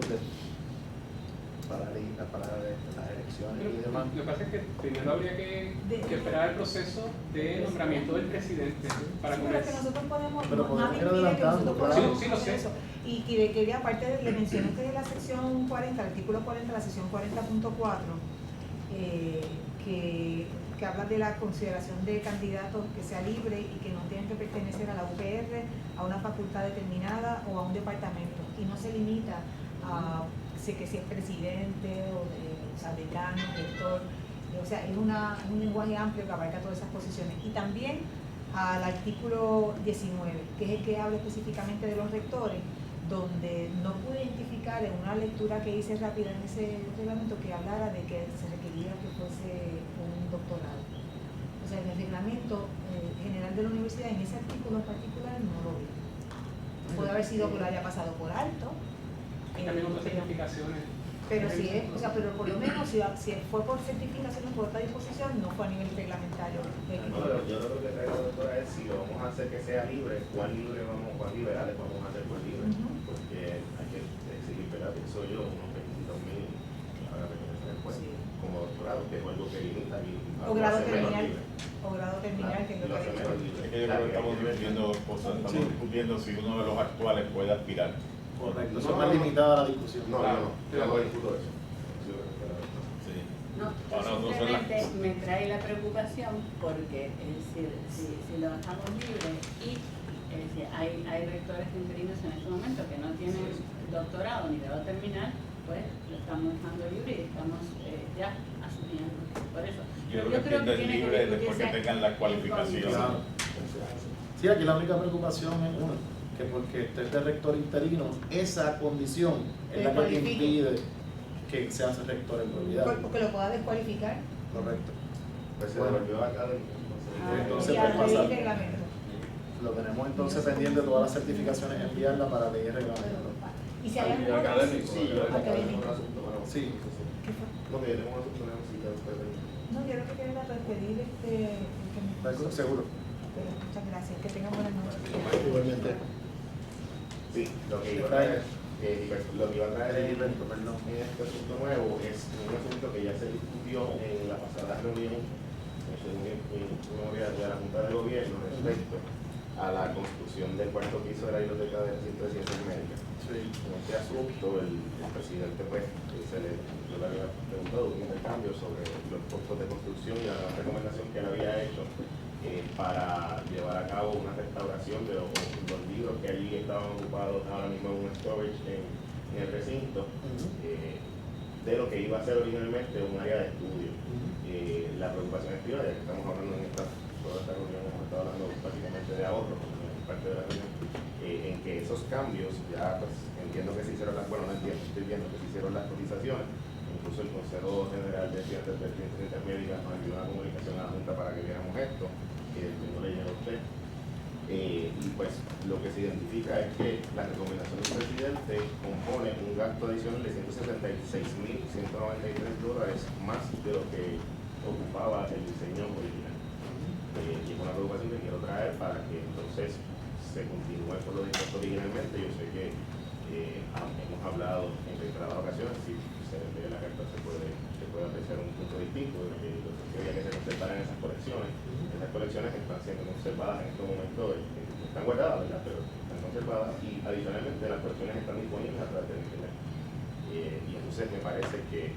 para las elecciones y demás. Lo que pasa es que primero habría que esperar el proceso de nombramiento del presidente para Sí, pero que comenzar. nosotros podemos, Pero no podemos me ir impide que adelantando, nosotros claro. podemos Sí, lo hacer sé. eso. Y que aparte le mencioné que de la sección 40, el artículo 40, la sección 40.4, que habla de la consideración de candidatos que sea libre y que no tienen que pertenecer a la UPR, a una facultad determinada o a un departamento, y no se limita a que si es presidente o decano, rector, o sea, es un lenguaje amplio que abarca todas esas posiciones. Y también al artículo 19, que es el que habla específicamente de los rectores, donde no pude identificar en una lectura que hice rápida en ese reglamento que hablara de que se requería que fuese un doctorado. O sea, en el reglamento general de la universidad, en ese artículo en particular, no lo vi. Puede haber sido que lo haya pasado por alto. Hay también otras pero- certificaciones Pero si es, o sea, pero por lo menos si fue por certificación o por otra disposición, no fue a nivel reglamentario. No, yo creo que trae la doctora es si lo vamos a hacer que sea libre, cuán liberales vamos a hacer por libre, porque hay que exigir, ¿verdad? Pienso yo, unos 22.000 ahora después, como doctorado, que es algo que limita y o grado terminal, o grado terminal, que es lo que ha dicho. Es que yo creo que estamos discutiendo dos cosas, estamos discutiendo si uno de los actuales puede aspirar. Correcto, eso es más limitada la discusión. No, yo no discuto eso. Sí. No, simplemente me trae la preocupación porque es decir, si lo dejamos libre y es decir, hay rectores interinos en este momento que no tienen doctorado ni grado terminal, pues lo estamos dejando libre y estamos ya asumiendo. Por eso, Yo creo que tiene libre que después que tengan la cualificación. Claro. Sí, aquí la única preocupación es una, que porque esté de rector interino, esa condición es la que impide que seas rector en propiedad. Porque lo pueda descualificar. Correcto. Pues se devolvió acá Entonces, ya ¿qué pasa? ley y reglamento. Lo tenemos entonces pendiente todas las certificaciones, enviarla para ley y reglamento. Y si hay Al algo académico. Sí, yo académico. tengo un asunto, bueno, Sí. ¿Qué fue? lo que yo tengo un asunto, una cita después de... No, yo lo que quiero era pedir Seguro. muchas gracias, que tengan buenas noches. Igualmente. Sí, lo que iba a traer, en este asunto nuevo es un asunto que ya se discutió en la pasada reunión, según mi memoria de la Junta de Gobierno, respecto a la construcción del cuarto piso de la biblioteca de recinto de ciencias médicas. En este asunto, el presidente, pues, yo le había preguntado un intercambio sobre los costos de construcción y la recomendación que él había hecho para llevar a cabo una restauración de los libros que allí estaban ocupados ahora mismo en un storage en el recinto, de lo que iba a ser originalmente un área de estudio. La preocupación es ya que estamos hablando en toda esta reunión, hemos estado hablando básicamente de ahorro, en parte de la reunión, en que esos cambios ya pues entiendo que se hicieron estoy viendo que se hicieron las cotizaciones. Incluso el Consejo General de Ciencias Médicas nos envió una comunicación a la Junta para que viéramos esto, que no le llegó a usted. Y pues lo que se identifica es que la recomendación del presidente compone un gasto adicional de $176.193 más de lo que ocupaba el diseño original. Y es una preocupación que quiero traer para que entonces se continúe por lo dispuesto originalmente. Yo sé que hemos hablado en reiteradas ocasiones, si se ve la carta se puede apreciar un punto distinto de lo que había que se conservaran esas colecciones. Esas colecciones están siendo conservadas en este momento, están guardadas, ¿verdad? Pero están conservadas y adicionalmente las colecciones están disponibles a través de internet. Y entonces me parece que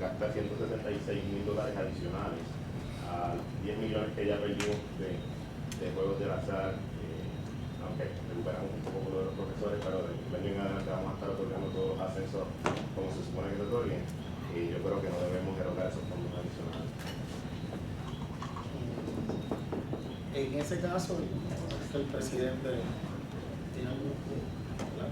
gastar $166.000 adicionales a 10 millones que ya perdimos de juegos del azar, aunque recuperamos un poco lo de los profesores, pero de año en adelante vamos a estar otorgando todos los ascensos como se supone que se otorguen, y yo creo que no debemos erogar esos fondos adicionales. En ese caso, es que el presidente tiene algún...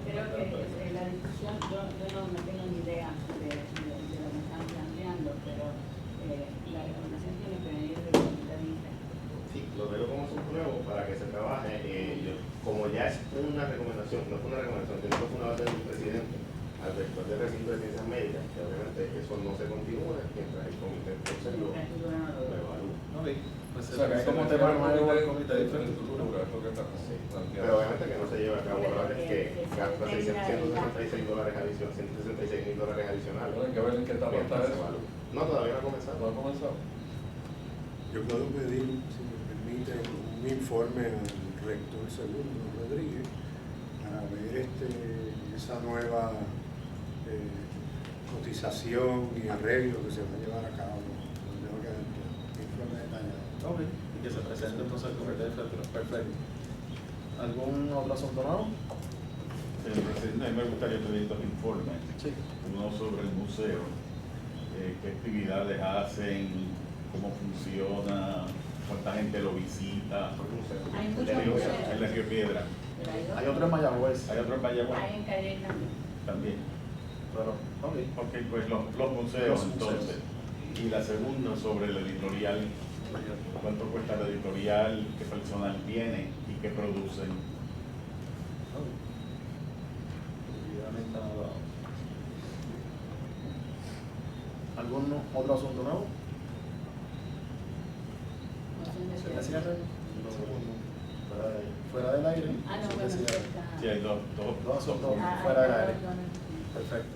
Creo que la discusión, yo no tengo ni idea de lo que están planteando, pero la recomendación tiene que venir del comité de interés. Sí, lo veo como asunto nuevo para que se trabaje. Como ya es una recomendación, no fue una recomendación, sino que fue una orden del presidente al rector del recinto de ciencias médicas, que obviamente eso no se continúa mientras el comité entonces lo evalúa. Pues se trae como tema nuevo al comité de infraestructura. Pero obviamente que no se lleva a cabo, la verdad es que gasta $166 adicionales. Tienen que ver en qué etapa está eso. No, todavía no ha comenzado. ¿No ha comenzado? Yo puedo pedir, si me permite, un informe al rector segundo Rodríguez para ver esa nueva cotización y arreglo que se va a llevar a cabo. Tengo que dar un informe detallado. Ok, y que se presente entonces el comité de infraestructura. Perfecto. ¿Algún otro asunto nuevo? Presidente, a mí me gustaría pedir dos informes. Sí. Uno sobre el museo, qué actividades hacen, cómo funciona, cuánta gente lo visita. Hay muchos museos. En la Río Piedra. Hay otro en Mayagüez. Hay otro en Mayagüez Hay en Calle también. Pero, ok. Ok, pues los museos entonces. Y la segunda sobre el editorial. ¿Cuánto cuesta el editorial? ¿Qué personal tiene? ¿Y qué producen? ¿Algún otro asunto nuevo? Moción de ¿Se le cierre. cierre? Fuera del aire. Ah, no, Se bueno, cierre. está. Sí, hay dos Dos asuntos Ah, fuera del ah, aire. perdón. Perfecto.